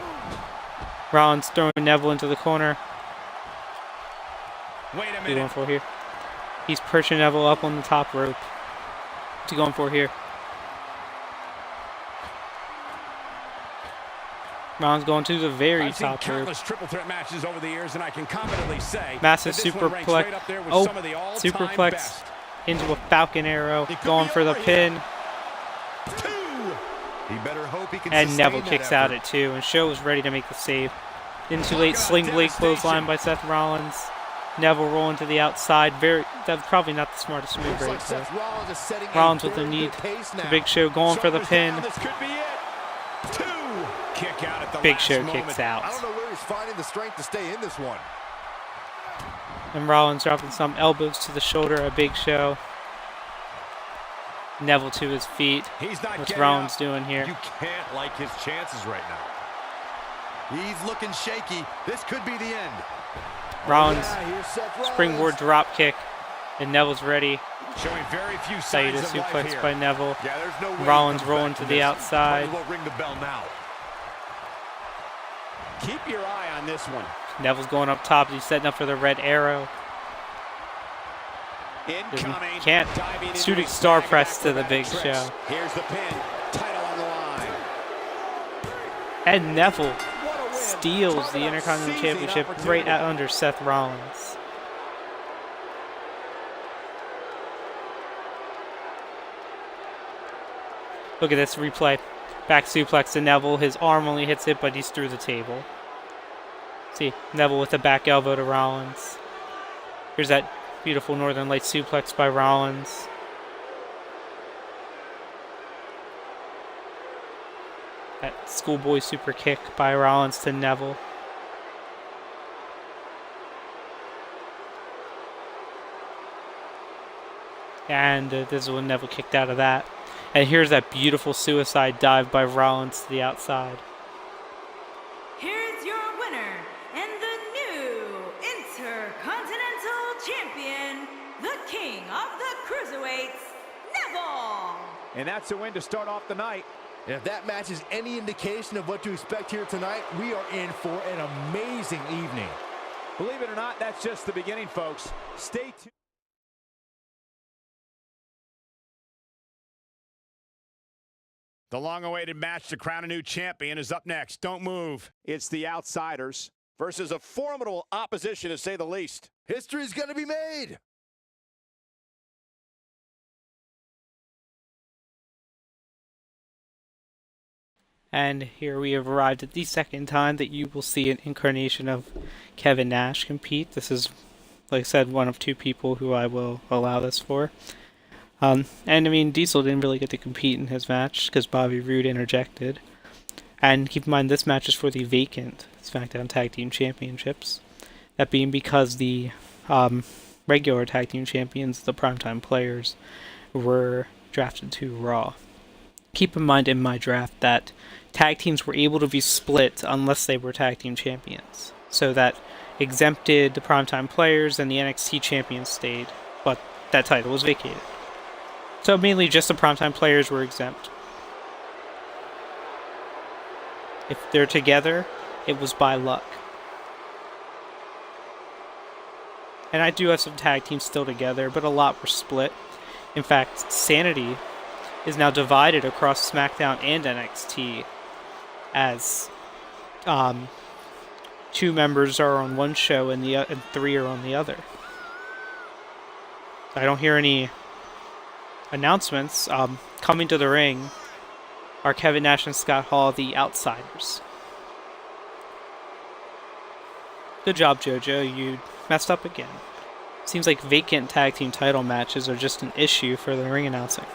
Rollins throwing Neville into the corner. Wait a What's he minute. going for here? He's perching Neville up on the top rope. What's he going for here? Rollins going to the very I've seen top rope. countless triple threat matches over the years, and I can confidently say Massive that this one ranks right superplex. up there with Oh, some of the all-time superplex best. into a Falcon Arrow. It could Going be for the over pin. here. Two. He better hope he can And sustain Neville that kicks effort. out at 2. And Show is ready to make the save. In too late. Sling Blade clothesline by Seth Rollins. Neville rolling to the outside. That's probably not the smartest move Looks right like there. Seth Rollins is setting Rollins a with the very knee good pace to now. Big Show going for the Shoulders pin. down, this could be it. Two. Kick out at the Big last Show moment. kicks out. I don't know where he's finding the strength to stay in this one. And Rollins dropping some elbows to the shoulder of Big Show. Neville to his feet. He's not What's getting Rollins up. doing here? You can't like his chances right now. He's looking shaky. This could be the end. Rollins Yeah, here's Seth Rollins. springboard drop kick. And Neville's ready. Showing very few Saida signs of life suplex here. by Neville. Yeah, there's no way he Rollins comes rolling back to from the this. outside. Probably won't ring the bell now. Keep your eye on this one. Neville's going up top. He's setting up for the red arrow. Incoming. Can't. Diving into Shooting his star bag of press to the acrobatic Big tricks. Show. Here's the pin. Title on the line. And Neville What a win. steals Talk the about Intercontinental seizing Championship opportunity. right out under Seth Rollins. Look at this replay. Back suplex to Neville. His arm only hits it, but he's through the table. See, Neville with the back elbow to Rollins. Here's that beautiful Northern Lights suplex by Rollins. That schoolboy super kick by Rollins to Neville. And this is when Neville kicked out of that. And here's that beautiful suicide dive by Rollins to the outside. Here's your winner and the new Intercontinental Champion, the King of the Cruiserweights, Neville. And that's a win to start off the night. And if that match is any indication of what to expect here tonight, we are in for an amazing evening. Believe it or not, that's just the beginning, folks. Stay tuned. The long-awaited match to crown a new champion is up next. Don't move. It's the Outsiders versus a formidable opposition, to say the least. History's going to be made. And here we have arrived at the second time that you will see an incarnation of Kevin Nash compete. This is, like I said, one of two people who I will allow this for. And I mean, Diesel didn't really get to compete in his match because Bobby Roode interjected. And keep in mind, this match is for the vacant Smackdown Tag Team Championships. That being because the regular Tag Team Champions, the Primetime Players, were drafted to Raw. Keep in mind in my draft that tag teams were able to be split unless they were Tag Team Champions. So that exempted the Primetime Players and the NXT Champions stayed, but that title was vacated. So mainly just the Primetime Players were exempt. If they're together, it was by luck. And I do have some tag teams still together, but a lot were split. In fact, Sanity is now divided across SmackDown and NXT, as 2 members are on one show and and 3 are on the other. I don't hear any announcements. Coming to the ring are Kevin Nash and Scott Hall, the Outsiders. Good job, JoJo. You messed up again. Seems like vacant tag team title matches are just an issue for the ring announcing.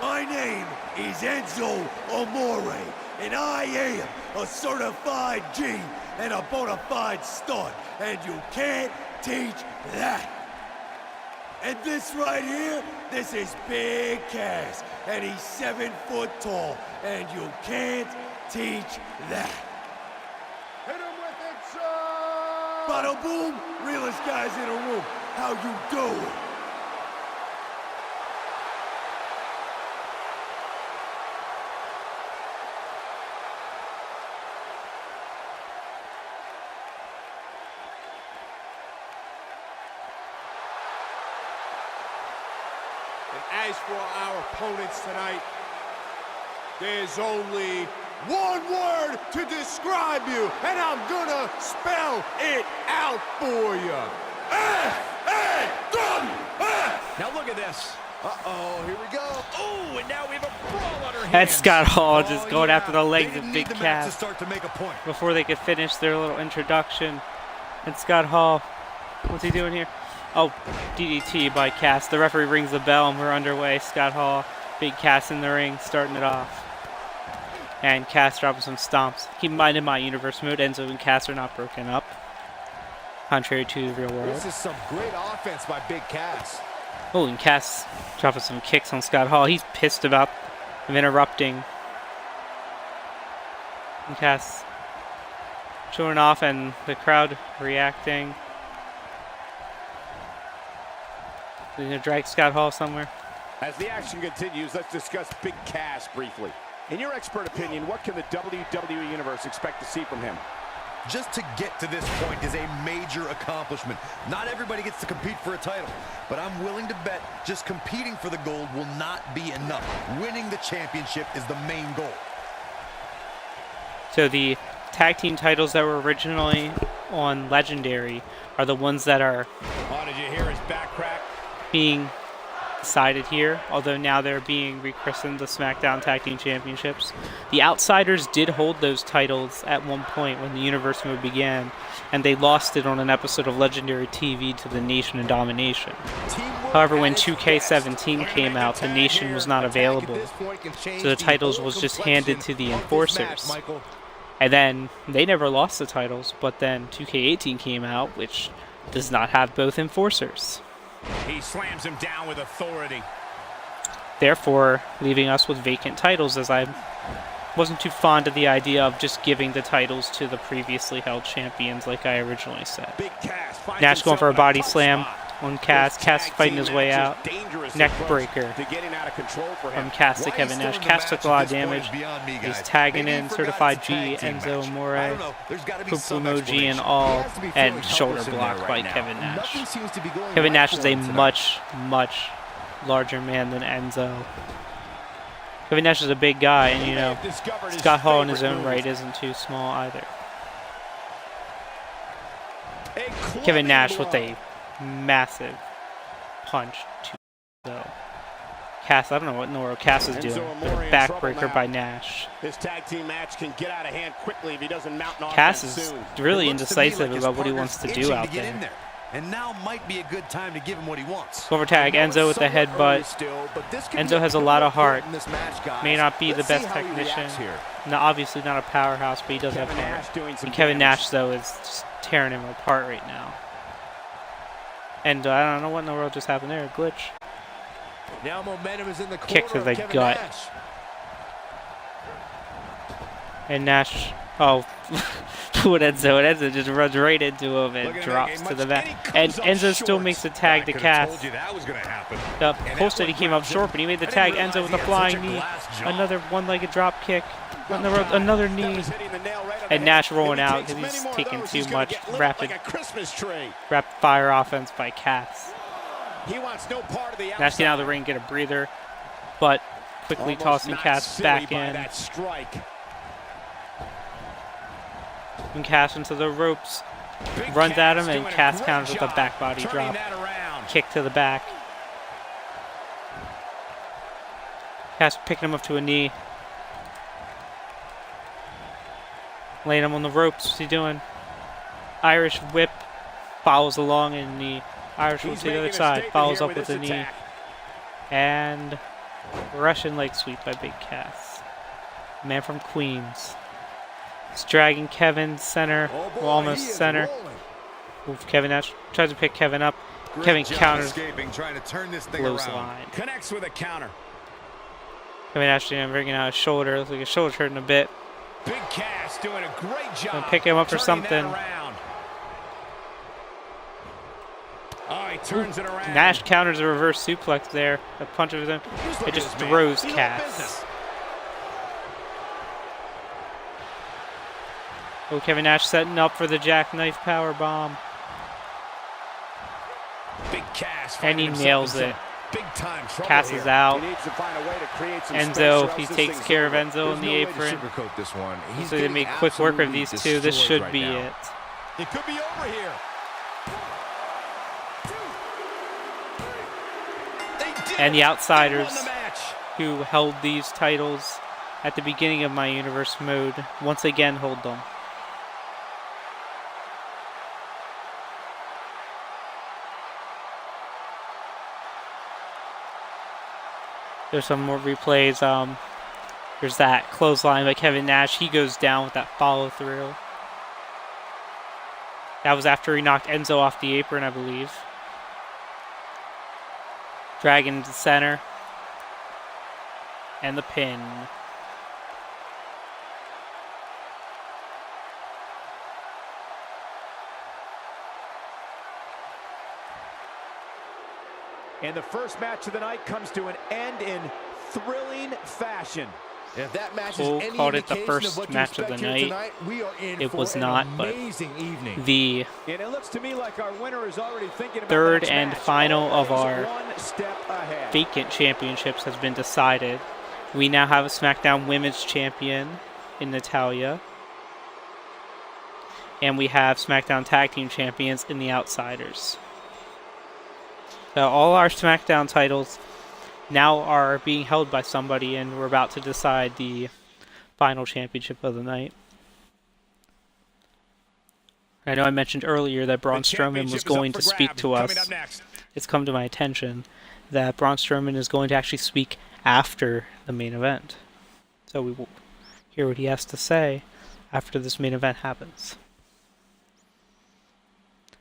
My name is Enzo Amore, and I am a certified G and a bona fide stud, and you can't teach that. And this right here, this is Big Cass, and he's 7 foot tall, and you can't teach that. Hit him with it, son! Bada boom, realest guys in the room. How you doing? As for our opponents tonight, there's only one word to describe you, and I'm gonna spell it out for you. Now look at this. Uh-oh, here we go. Oh, and now we have a brawl on our hands. And Scott Hall just going after the legs of Big to Cass start to make a point. before they could finish their little introduction. And Scott Hall, what's he doing here? Oh, DDT by Cass. The referee rings the bell and we're underway. Scott Hall, Big Cass in the ring, starting it off. And Cass dropping some stomps. Keep in mind, in my universe mode, Enzo and Cass are not broken up, contrary to the real world. This is some great offense by Big Cass. Oh, and Cass dropping some kicks on Scott Hall. He's pissed about him interrupting. And Cass showing off and the crowd reacting. They're going to drag Scott Hall somewhere. As the action continues, let's discuss Big Cass briefly. In your expert opinion, what can the WWE Universe expect to see from him? Just to get to this point is a major accomplishment. Not everybody gets to compete for a title, but I'm willing to bet just competing for the gold will not be enough. Winning the championship is the main goal. So the tag team titles that were originally on Legendary are the ones that are Oh, did you hear his back crack? being decided here, although now they're being rechristened the Smackdown Tag Team Championships. The Outsiders did hold those titles at one point when the Universe mode began, and they lost it on an episode of Legendary TV to the Nation of Domination. However, when 2K18 came out, the Nation was not available, so the titles was just handed to the Enforcers. And then they never lost the titles, but then 2K18 came out, which does not have both Enforcers. He slams him down with authority. Therefore, leaving us with vacant titles, as I wasn't too fond of the idea of just giving the titles to the previously held champions like I originally said. Big Cass finds Nash going for a himself in body tough slam spot. on Cass. This Cass tag fighting team his way match out. is dangerous Neck approach breaker to getting out of control for him. from Cass to Why Kevin he's Nash. still in Cass the took match a lot at of this point damage. is beyond me, He's guys. tagging Maybe he in forgot Certified it's a G, tag team Enzo match. Amore, I don't know. There's gotta be some Kupumoji and explanation. all, He has to be feeling and shoulder helpless in block there by right now. Kevin Nash. Nothing seems to be going Kevin right Nash for is a him tonight. much larger man than Enzo. Kevin Nash is a big guy, and you know, Scott Hall in his own right isn't too small either. Kevin Nash with a massive punch to Enzo. Cass, I don't know what in the world Cass is doing, but a backbreaker by Nash. This tag team match can get out of hand quickly if he doesn't mount an Cass offense is soon. really It looks to me indecisive like his about what he partner's wants to itching do out get in there. And now might be a good time to give him what he wants. Over tag, Enzo with the headbutt. Enzo has a lot of heart. May not be the best technician. No, obviously not a powerhouse, but he does have heart. And Kevin Nash, though, is just tearing him apart right now. And I don't know what in the world just happened there. A glitch. Now momentum is in the corner Kick to the of Kevin gut. Nash. And Nash, oh, what Enzo? And Enzo just runs right into him and drops to the back. And Enzo still makes the tag to Cass. Cole said he came up short, but he made the tag. Enzo with a flying knee. Another one-legged drop kick. Another knee. And Nash rolling out because he's taking too much rapid fire offense by Cass. He wants no part of the Nash getting out of the ring, get a breather, but quickly tossing Cass back in. That strike. And Cass into the ropes. Runs at him, and Cass counters with a back body drop. Kick to the back. Cass picking him up to a knee. Laying him on the ropes. What's he doing? Irish whip. Follows along in the Irish whip to the other side. Follows up with a knee. And Russian leg sweep by Big Cass. Man from Queens. He's dragging Kevin center. Oh boy, Well, almost center. Oof, Kevin Nash tries to pick Kevin up. Kevin counters. Escaping, trying to turn this thing Blows around. line. Connects with a counter. Kevin Nash bringing out his shoulder. Looks like his shoulder's hurting a bit. Big Cass doing a great job. Gonna pick him up for turning that something. around. Oh, he turns it around. Nash counters a reverse suplex there. A punch of him. It just throws Cass. Oh, Kevin Nash setting up for the jackknife power bomb. Big Cass And he nails it. Big time trouble. Cass is out. He needs to find a way to create some space, or Enzo, else he this takes thing's care of over. Enzo in the apron. Sugarcoat this one. So they make quick work of these two. This should be it. It could be over here. And the Outsiders, Won the match. who held these titles at the beginning of my Universe mode, once again hold them. There's some more replays. There's that clothesline by Kevin Nash. He goes down with that follow through. That was after he knocked Enzo off the apron, I believe. Dragon to center. And the pin. And the first match of the night comes to an end in thrilling fashion. And if that match Cole is any called it the indication first of what to match of expect the here night. tonight, we are in It for was an not, but amazing evening. the And it looks to me like our winner is already thinking about third the next and match. final of Always our one step ahead. vacant championships has been decided. We now have a SmackDown Women's Champion in Natalya. And we have SmackDown Tag Team Champions in the Outsiders. So all our SmackDown titles now are being held by somebody, and we're about to decide the final championship of the night. I know I mentioned earlier that Braun Strowman was going to speak to us. It's come to my attention that Braun Strowman is going to actually speak after the main event. So we will hear what he has to say after this main event happens.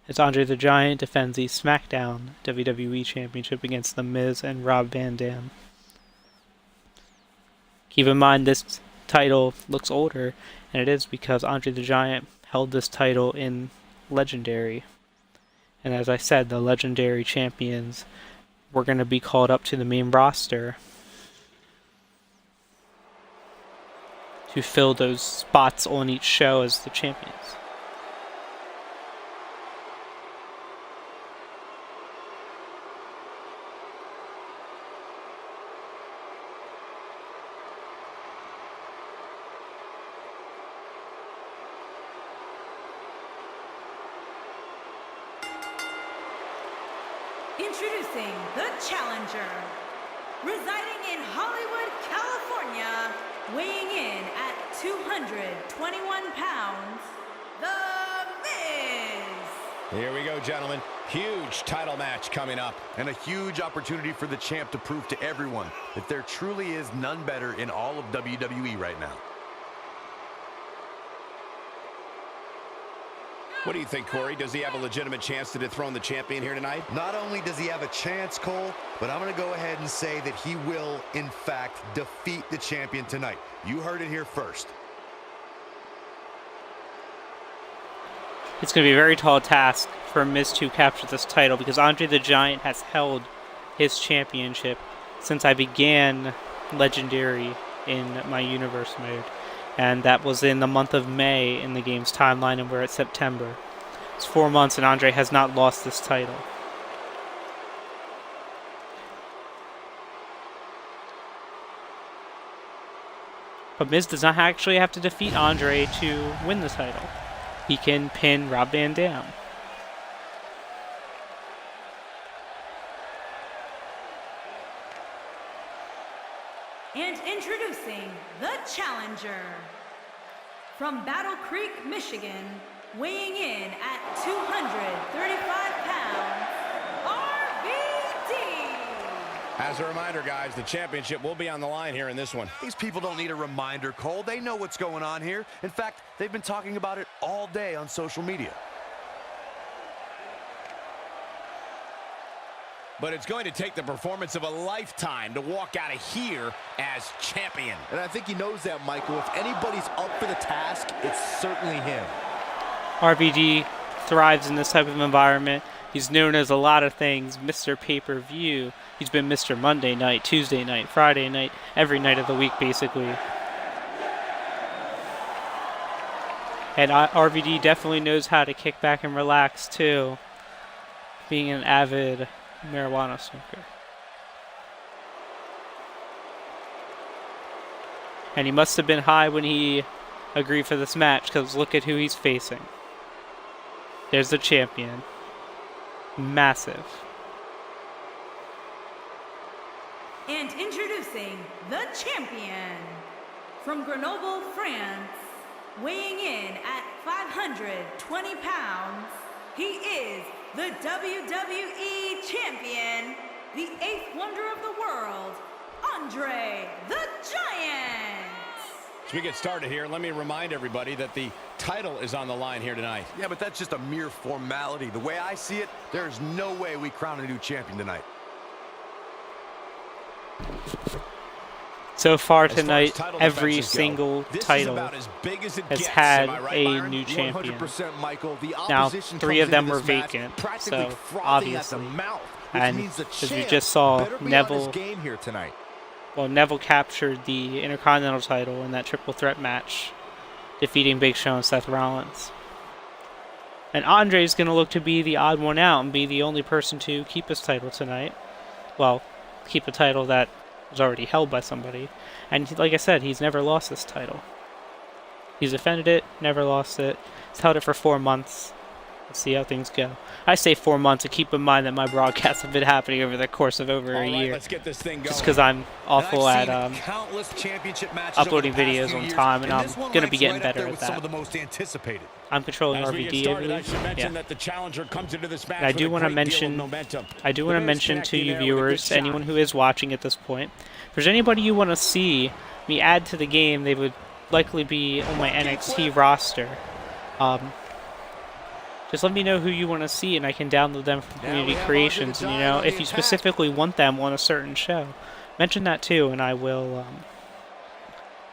As Andre the Giant defends the SmackDown WWE Championship against The Miz and Rob Van Dam. Keep in mind this title looks older, and it is because Andre the Giant held this title in Legendary. And as I said, the Legendary Champions were going to be called up to the main roster to fill those spots on each show as the champions. Introducing the challenger, residing in Hollywood, California, weighing in at 221 pounds, The Miz. Here we go, gentlemen. Huge title match coming up. And a huge opportunity for the champ to prove to everyone that there truly is none better in all of WWE right now. What do you think, Corey? Does he have a legitimate chance to dethrone the champion here tonight? Not only does he have a chance, Cole, but I'm going to go ahead and say that he will, in fact, defeat the champion tonight. You heard it here first. It's going to be a very tall task for Miz to capture this title because Andre the Giant has held his championship since I began Legendary in my Universe mode. And that was in the month of May in the game's timeline, and we're at September. It's 4 months, and Andre has not lost this title. But Miz does not actually have to defeat Andre to win the title. He can pin Rob Van Dam. And introducing the challenger, from Battle Creek, Michigan, weighing in at 235 pounds, RVD. As a reminder, guys, the championship will be on the line here in this one. These people don't need a reminder, Cole. They know what's going on here. In fact, they've been talking about it all day on social media. But it's going to take the performance of a lifetime to walk out of here as champion. And I think he knows that, Michael. If anybody's up for the task, it's certainly him. RVD thrives in this type of environment. He's known as a lot of things. Mr. Pay-Per-View. He's been Mr. Monday night, Tuesday night, Friday night, every night of the week, basically. And RVD definitely knows how to kick back and relax, too, being an avid marijuana smoker. And he must have been high when he agreed for this match, because look at who he's facing. There's the champion. Massive. And introducing the champion from Grenoble, France, weighing in at 520 pounds, he is the WWE Champion, the 8th wonder of the world, Andre the Giant. As we get started here, let me remind everybody that the title is on the line here tonight. Yeah, but that's just a mere formality. The way I see it, there's no way we crown a new champion tonight. So far tonight, every single title has had a new champion. Now, 3 of them were vacant, so obviously. And as we just saw, Neville captured the Intercontinental title in that triple threat match, defeating Big Show and Seth Rollins. And Andre's going to look to be the odd one out and be the only person to keep his title tonight. Well, keep a title that was already held by somebody. And like I said, he's never lost this title. He's defended it, never lost it. He's held it for 4 months. Let's see how things go. I say 4 months, and keep in mind that my broadcasts have been happening over the course of over a year. Let's get this thing going. Just because I'm awful at uploading videos on time, and I'm going to be getting better at that. I'm controlling RVD, I believe. And I do want to mention to you viewers, anyone who is watching at this point, if there's anybody you want to see me add to the game, they would likely be on my NXT roster. Just let me know who you want to see, and I can download them from Community Creations. And, you know, if you specifically want them on a certain show, mention that too, and I will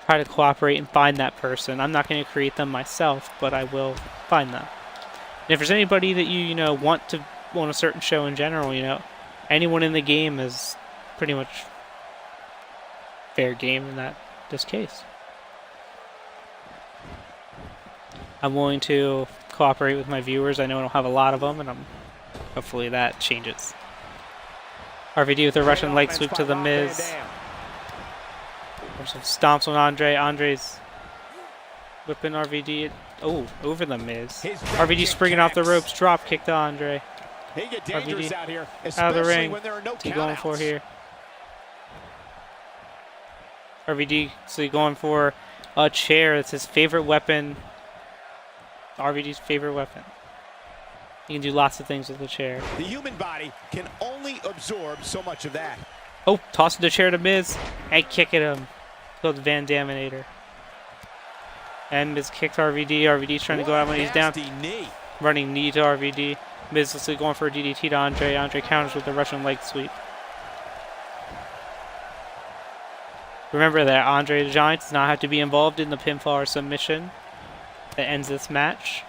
try to cooperate and find that person. I'm not going to create them myself, but I will find them. And if there's anybody that you know, want to on a certain show in general, you know, anyone in the game is pretty much fair game in this case. I'm willing to cooperate with my viewers. I know I don't have a lot of them, and hopefully that changes. RVD with a Russian leg sweep to the Miz. There's some stomps on Andre. Andre's whipping RVD. Oh, over the Miz. RVD springing off the ropes. Drop kick to Andre. RVD out of the ring. What's he going for here? RVD going for a chair. It's his favorite weapon. RVD's favorite weapon. He can do lots of things with the chair. The human body can only absorb so much of that. Oh, tossing the chair to Miz. And kick at him. Called the Van Daminator. And Miz kicked RVD. RVD's trying to go out when he's down. Knee. Running knee to RVD. Miz is going for a DDT to Andre. Andre counters with the Russian leg sweep. Remember that Andre the Giant does not have to be involved in the pinfall or submission that ends this match.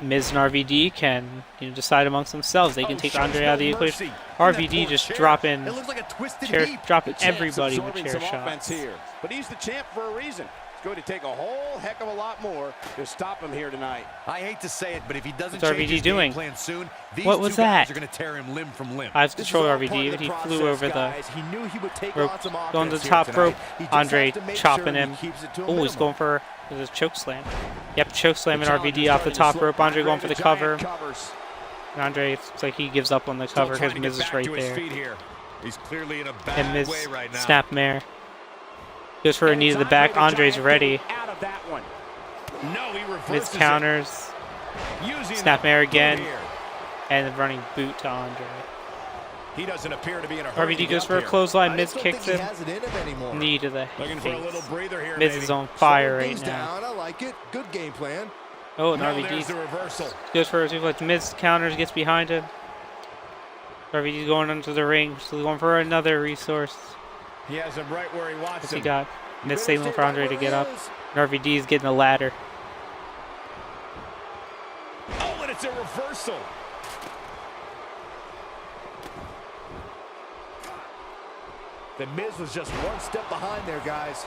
Miz and RVD can decide amongst themselves. They can take Andre out of the equation. RVD just dropping everybody with chair shots. Here. But he's the champ for a reason. It's going to take a whole heck of a lot more to stop him here tonight. I hate to say it, but if he doesn't change his game plan soon, these what was two guys that? are going to tear him limb from limb. I have control RVD, but he flew over the rope, going to the top rope. Andre chopping him. Oh, he's going for a choke slam. Yep, choke slamming RVD off the top rope. Andre going for the cover. And Andre, it's like he gives up on the cover because Miz is right there. He's clearly in a And bad Miz way right now. snapmare. Goes for a knee to the back. Andre's ready. Miz counters. Snapmare again. And a running boot to Andre. He doesn't appear to be in a hurry. RVD goes for a clothesline. Miz kicks him. Knee to the Looking for a little face. breather here, Miz is on fire right now. Down. I like it. Good game plan. Oh, and There's RVD the reversal. goes for a suplex. Miz counters, gets behind him. RVD's going into the ring. Still going for another resource. He has him right where he wants What's him. he got? Miz signaling for Andre to get up. And RVD's getting a ladder. Oh, and it's a reversal. The Miz was just one step behind there, guys.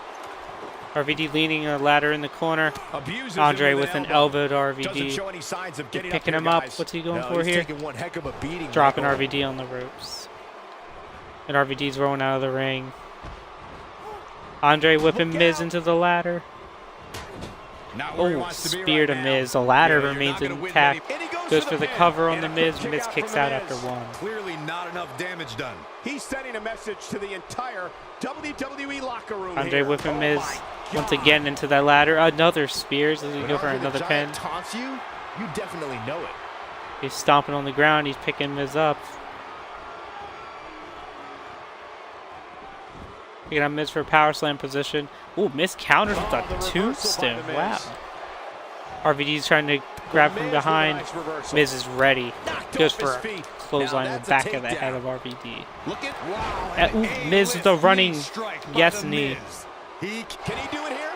RVD leaning a ladder in the corner. Abuses Andre him with an elbow. elbow to Doesn't RVD. show any signs of getting Picking up him here, up. guys. What's he going No, for he's here? taking one heck of a beating. Dropping Michael. RVD on the ropes. And RVD's rolling out of the ring. Andre whipping Miz into the ladder. Not where he Oh, wants to be spear right to now. Miz. The ladder Yeah, you're remains not gonna win intact. many- And he Goes for the pin. cover on the And a Miz. quick Miz kick kicks from out the after Miz. one. Clearly not enough damage done. He's sending a message to the entire WWE locker room. Andre here. whipping Oh Miz my once God. again into that ladder. Another spears. Does he When go for Andre the another pin? Giant taunts you, you definitely know it. He's stomping on the ground. He's picking Miz up. Picking up Miz for a power slam position. Ooh, Miz counters with Oh, a the reversal by tombstone. the Wow. Miz. RVD's trying to grab from Miz with a behind. nice reversal. Miz is ready. Knocked Goes off for his a feet. clothesline Now in the that's a back of the takedown. head of RVD. Look at Ooh, Miz with a running yes knee. Can he do it here?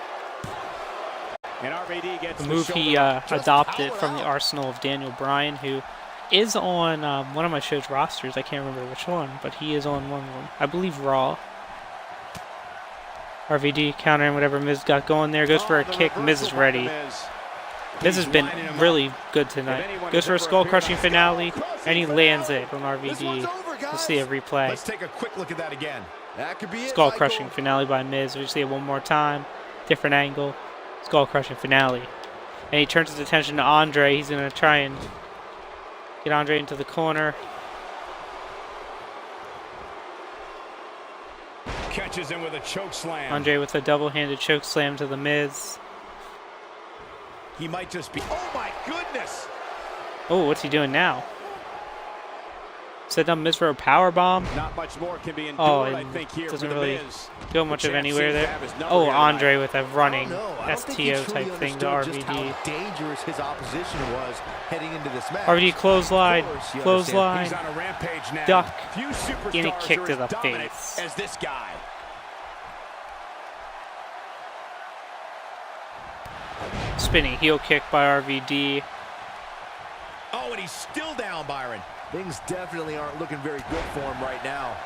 And RVD gets The the move shoulder he up. adopted power from the out. arsenal of Daniel Bryan, who is on one of my show's rosters. I can't remember which one, but he is on one of them. I believe Raw. RVD countering whatever Miz got going there. Goes for a Oh, the kick. Miz is reversal by the ready. Miz. Miz has He's been lining him really up. good If tonight. anyone Goes has for a ever skull appeared crushing on finale, Skull and he Crushing lands finale. it on This one's RVD. over, guys. We'll see a replay. Let's take a quick look at that again. That could be it, Skull Michael. crushing finale by Miz. We see it one more time. Different angle. Skull crushing finale. And he turns his attention to Andre. He's going to try and get Andre into the corner. Catches him with a choke slam. Andre with a double-handed choke slam to the Miz. He might just be. Oh my goodness! Oh, what's he doing now? Set up Miz for a power bomb. Not much more can be endured, Oh, I and think, here doesn't for the really Miz. go much The of champ anywhere seems to there. have his number Oh, here Andre tonight. with a running No, I don't think he STO truly type thing to understood just RVD. how dangerous his opposition was heading into this match. RVD clothesline, Of course, you clothesline. He's on a rampage now. Duck. Few superstars Getting a kick are to as the dominant face. as this guy. Spinning heel kick by RVD. Oh, and he's still down, Byron. Things definitely aren't looking very good for him right now.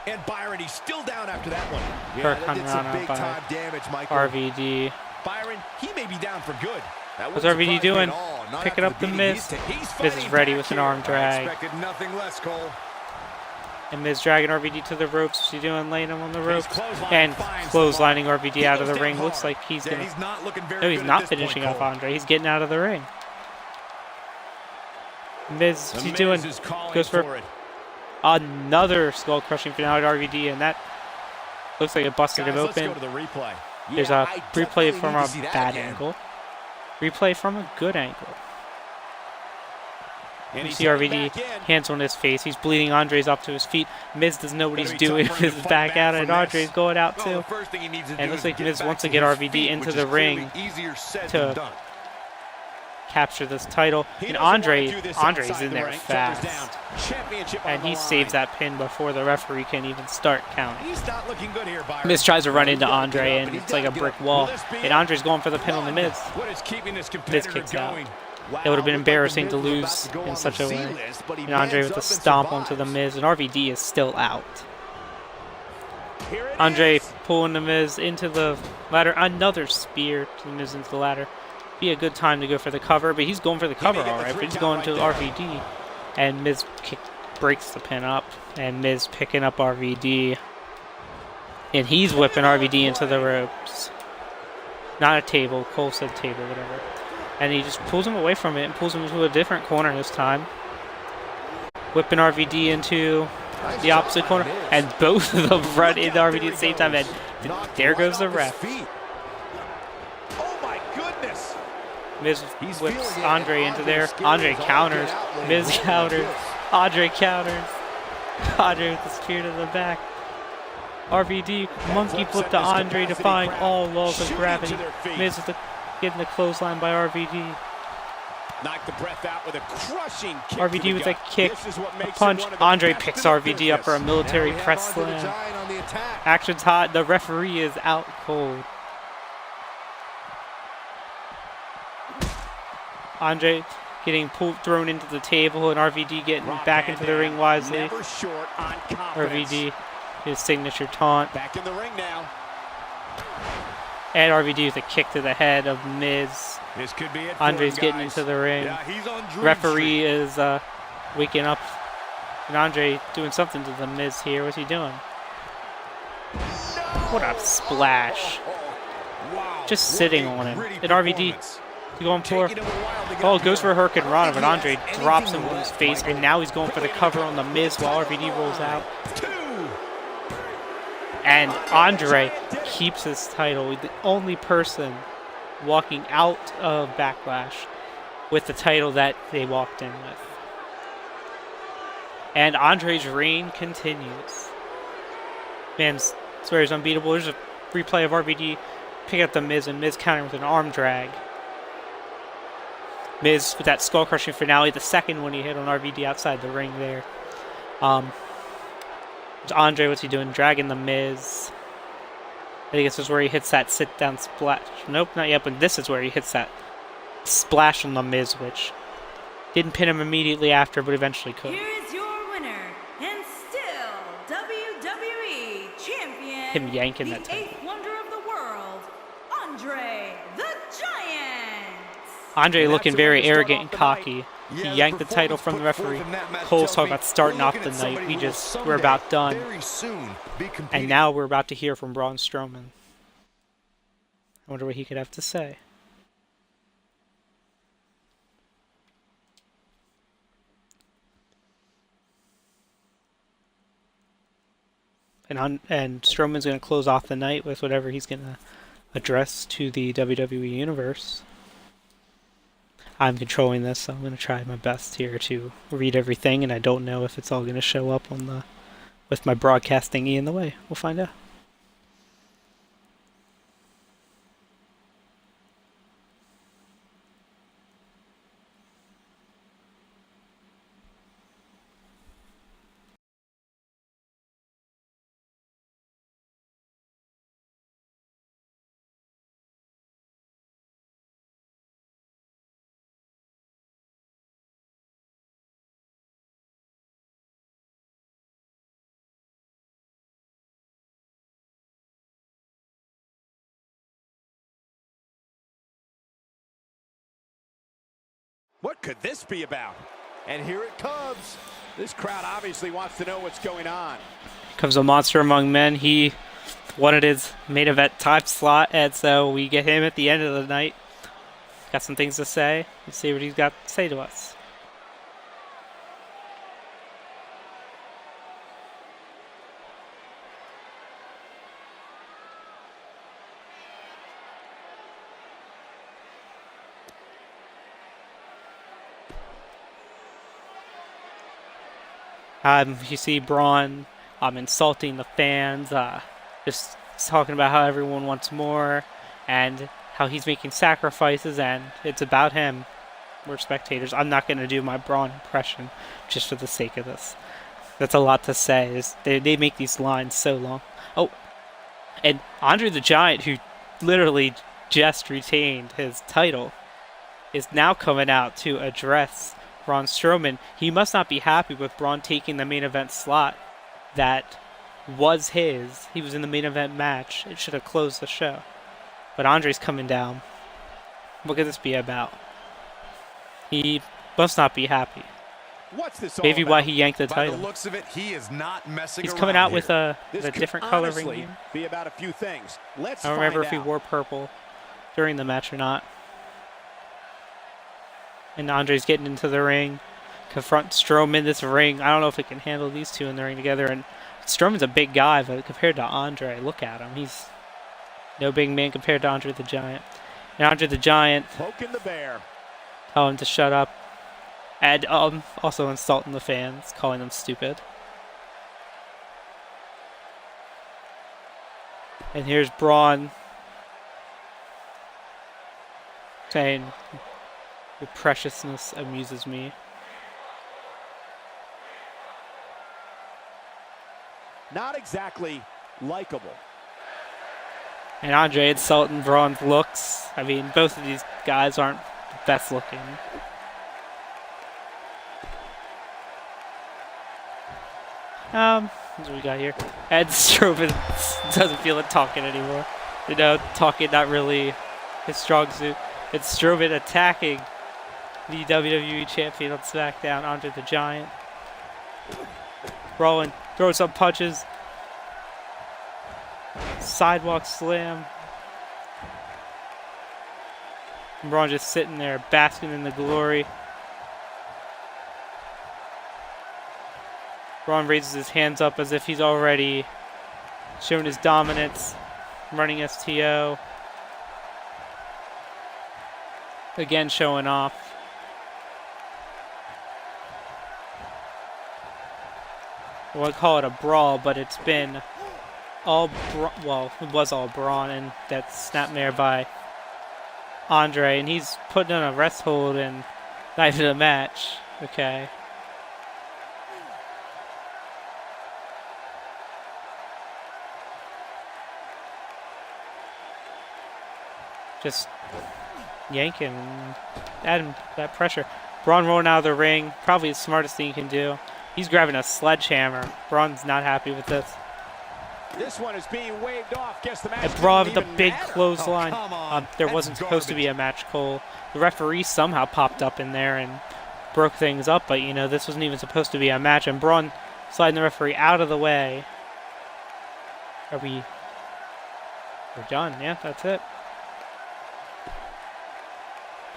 And Byron, he's still down after that one. Yeah, Kirk that did some Hunter big by time damage, Michael. RVD. Byron, he may be down for good. That What's wouldn't RVD surprise me doing? at all, not Picking after up the beating Miz. he's taken. He's Miz is fighting ready back with an here. arm drag. Expected nothing less, Cole. And Miz dragging RVD to the ropes. What's he doing? Laying him on the ropes. clothesline And finds clotheslining the mark. RVD He out of goes the down ring. Looks hard. like he's Yeah, going he's to... not looking very No, he's good not at this finishing point, off Cole. Andre. He's getting out of the ring. Miz, The what's he Miz doing? is calling Goes for it. another skull crushing finale to RVD, and that looks like it busted Guys, him let's go open. to the replay. There's Yeah, a I replay definitely from need to a see that bad again. angle. Replay from a good angle. And You he's see heading RVD, back in. hands on his face. He's bleeding. Andre's up to his feet. Miz doesn't know what he's Gonna be doing. tough for him Miz to is fight back back out, from and this. Andre's going out Well, too. the first thing he needs to And do it looks is like get Miz back wants to to get his RVD feet, into which the is clearly ring easier said to than done. capture this title. He And doesn't wanna Andre's do this in outside the there ring. Shoulders fast. down. Championship on And the he line. saves that pin before the referee can even start counting. He's not looking good here, Byron. Miz tries to run He's into gotta get Andre, up, and and it's he's like a gotta brick get wall. Will this be And it? Andre's going for the pin on the Miz. What is keeping this Miz competitor kicks out. going? It would have been Wow, embarrassing looked to like the Miz was lose about to go in on such the a way. Z-list, but he And Andre mans with a up and stomp onto the survives. Miz, and RVD is still out. Here it Andre is. pulling the Miz into the ladder. Another spear to the Miz into the ladder. Be a good time to go for the cover, but he's going for the cover may get the alright. But 3 he's count going to right there. RVD, and Miz breaks the pin up, and Miz picking up RVD, and he's whipping RVD into the ropes. Not a table. Cole said table, whatever. And he just pulls him away from it and pulls him into a different corner this time. Whipping RVD into Nice the job opposite by corner, Miz. and both of them run into out, RVD there at the same he time, and goes. Knocked there right goes the off his ref. feet. Oh my goodness. Miz whips Andre into there. Andre counters. Miz counters. Andre counters. Andre with the spear to the back. RVD monkey flip to Andre, defying all laws of gravity. Miz with getting the clothesline by RVD. Knock the breath out with a crushing kick. RVD with a kick, a punch. Andre picks RVD up for a military press slam. Action's hot. The referee is out cold. Andre getting thrown into the table, and RVD getting back into the ring wisely. RVD, his signature taunt. Back in the ring now. And RVD with a kick to the head of Miz. This could be it. Andre's getting into the ring. Yeah, he's on Dream Referee Street. is waking up. And Andre doing something to the Miz here. What's he doing? What a splash. Wow. Just sitting on him. Gritty And RVD performance. going for, Taking him a while to get oh, up goes for a here. Hurricane Rana, but Andre Anything drops him on less, his face, Michael. and now he's going for the cover on the Miz while RVD rolls out. 2. And Andre keeps his title. The only person walking out of Backlash with the title that they walked in with. And Andre's reign continues. Man, swear he's unbeatable. There's a replay of RVD pick up the Miz, and Miz counter with an arm drag. Miz with that skull-crushing finale, the second one he hit on RVD outside the ring there. Andre, what's he doing? Dragging the Miz. I think this is where he hits that sit-down splash. Nope, not yet, but this is where he hits that splash on the Miz, which didn't pin him immediately after, but eventually could. Here is your winner, and still WWE Champion, Him yanking that the title. eighth wonder of the world, Andre the Giant. Andre looking very That's a way to start arrogant off and the cocky. night. He Yeah, yanked the the title performance from the put forth referee. in that match Cole's tells talking me about starting we're off looking the at night. somebody We who just, will we're about someday, done. very soon, be competing. And now we're about to hear from Braun Strowman. I wonder what he could have to say. And Strowman's going to close off the night with whatever he's going to address to the WWE Universe. I'm controlling this, so I'm going to try my best here to read everything, and I don't know if it's all going to show up on the with my broadcast thingy in the way. We'll find out. What could this be about? And here it comes. This crowd obviously wants to know what's going on. Comes a monster among men. He wanted his main event time slot, and so we get him at the end of the night. Got some things to say. Let's see what he's got to say to us. You see Braun insulting the fans, just talking about how everyone wants more and how he's making sacrifices, and it's about him. We're spectators. I'm not going to do my Braun impression just for the sake of this. That's a lot to say. They make these lines so long. Oh, and Andre the Giant, who literally just retained his title, is now coming out to address Braun Strowman. He must not be happy with Braun taking the main event slot that was his. He was in the main event match. It should have closed the show. But Andre's coming down. What could this be about? He must not be happy. What's this all Maybe about? why he yanked the By title. the looks of it, he is not messing He's around coming out here. with a This could different color ring honestly here. be about a few things. Let's I don't remember find if he out. wore purple during the match or not. And Andre's getting into the ring. Confront Strowman. This ring, I don't know if it can handle these two in the ring together. And Strowman's a big guy, but compared to Andre, look at him. He's no big man compared to Andre the Giant. And Andre the Giant Poking the bear. tell him to shut up. And also insulting the fans, calling them stupid. And here's Braun saying, "Your preciousness amuses me." Not exactly likable. And Andre insulting Braun's looks. I mean, both of these guys aren't the best looking. What do we got here? And Strowman doesn't feel like talking anymore. You know, talking not really his strong suit. It's Strowman attacking the WWE Champion on SmackDown, Andre the Giant. Braun throws some punches. Sidewalk slam. And Braun just sitting there basking in the glory. Braun raises his hands up as if he's already shown his dominance, running STO. Again, showing off. I wouldn't call it a brawl, but it's been all it was all Braun, and that snapmare by Andre, and he's putting on a rest hold and not even a match. Okay. Just yanking and adding that pressure. Braun rolling out of the ring, probably the smartest thing you can do. He's grabbing a sledgehammer. Braun's not happy with this. This one is being waved off. Guess the match And Braun with didn't the even big matter. clothesline. Oh, come on. There That's wasn't supposed to be a match, Cole. The referee somehow popped up in there and broke things up, but you know, this wasn't even supposed to be a match. And Braun sliding the referee out of the way. We're done. Yeah, that's it.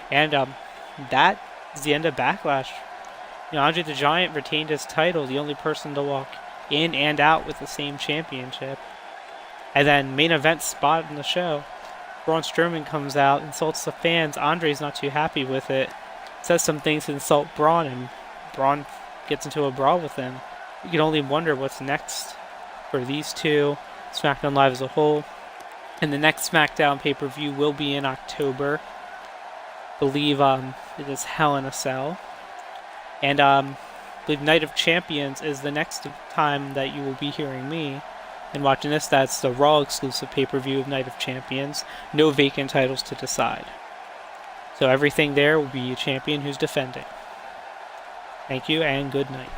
And that is the end of Backlash. You know, Andre the Giant retained his title, the only person to walk in and out with the same championship. And then main event spot in the show. Braun Strowman comes out, insults the fans. Andre's not too happy with it. Says some things to insult Braun, and Braun gets into a brawl with him. You can only wonder what's next for these two, SmackDown Live as a whole. And the next SmackDown pay-per-view will be in October. Believe it is Hell in a Cell. And I believe Night of Champions is the next time that you will be hearing me and watching this. That's the Raw exclusive pay-per-view of Night of Champions. No vacant titles to decide. So everything there will be a champion who's defending. Thank you and good night.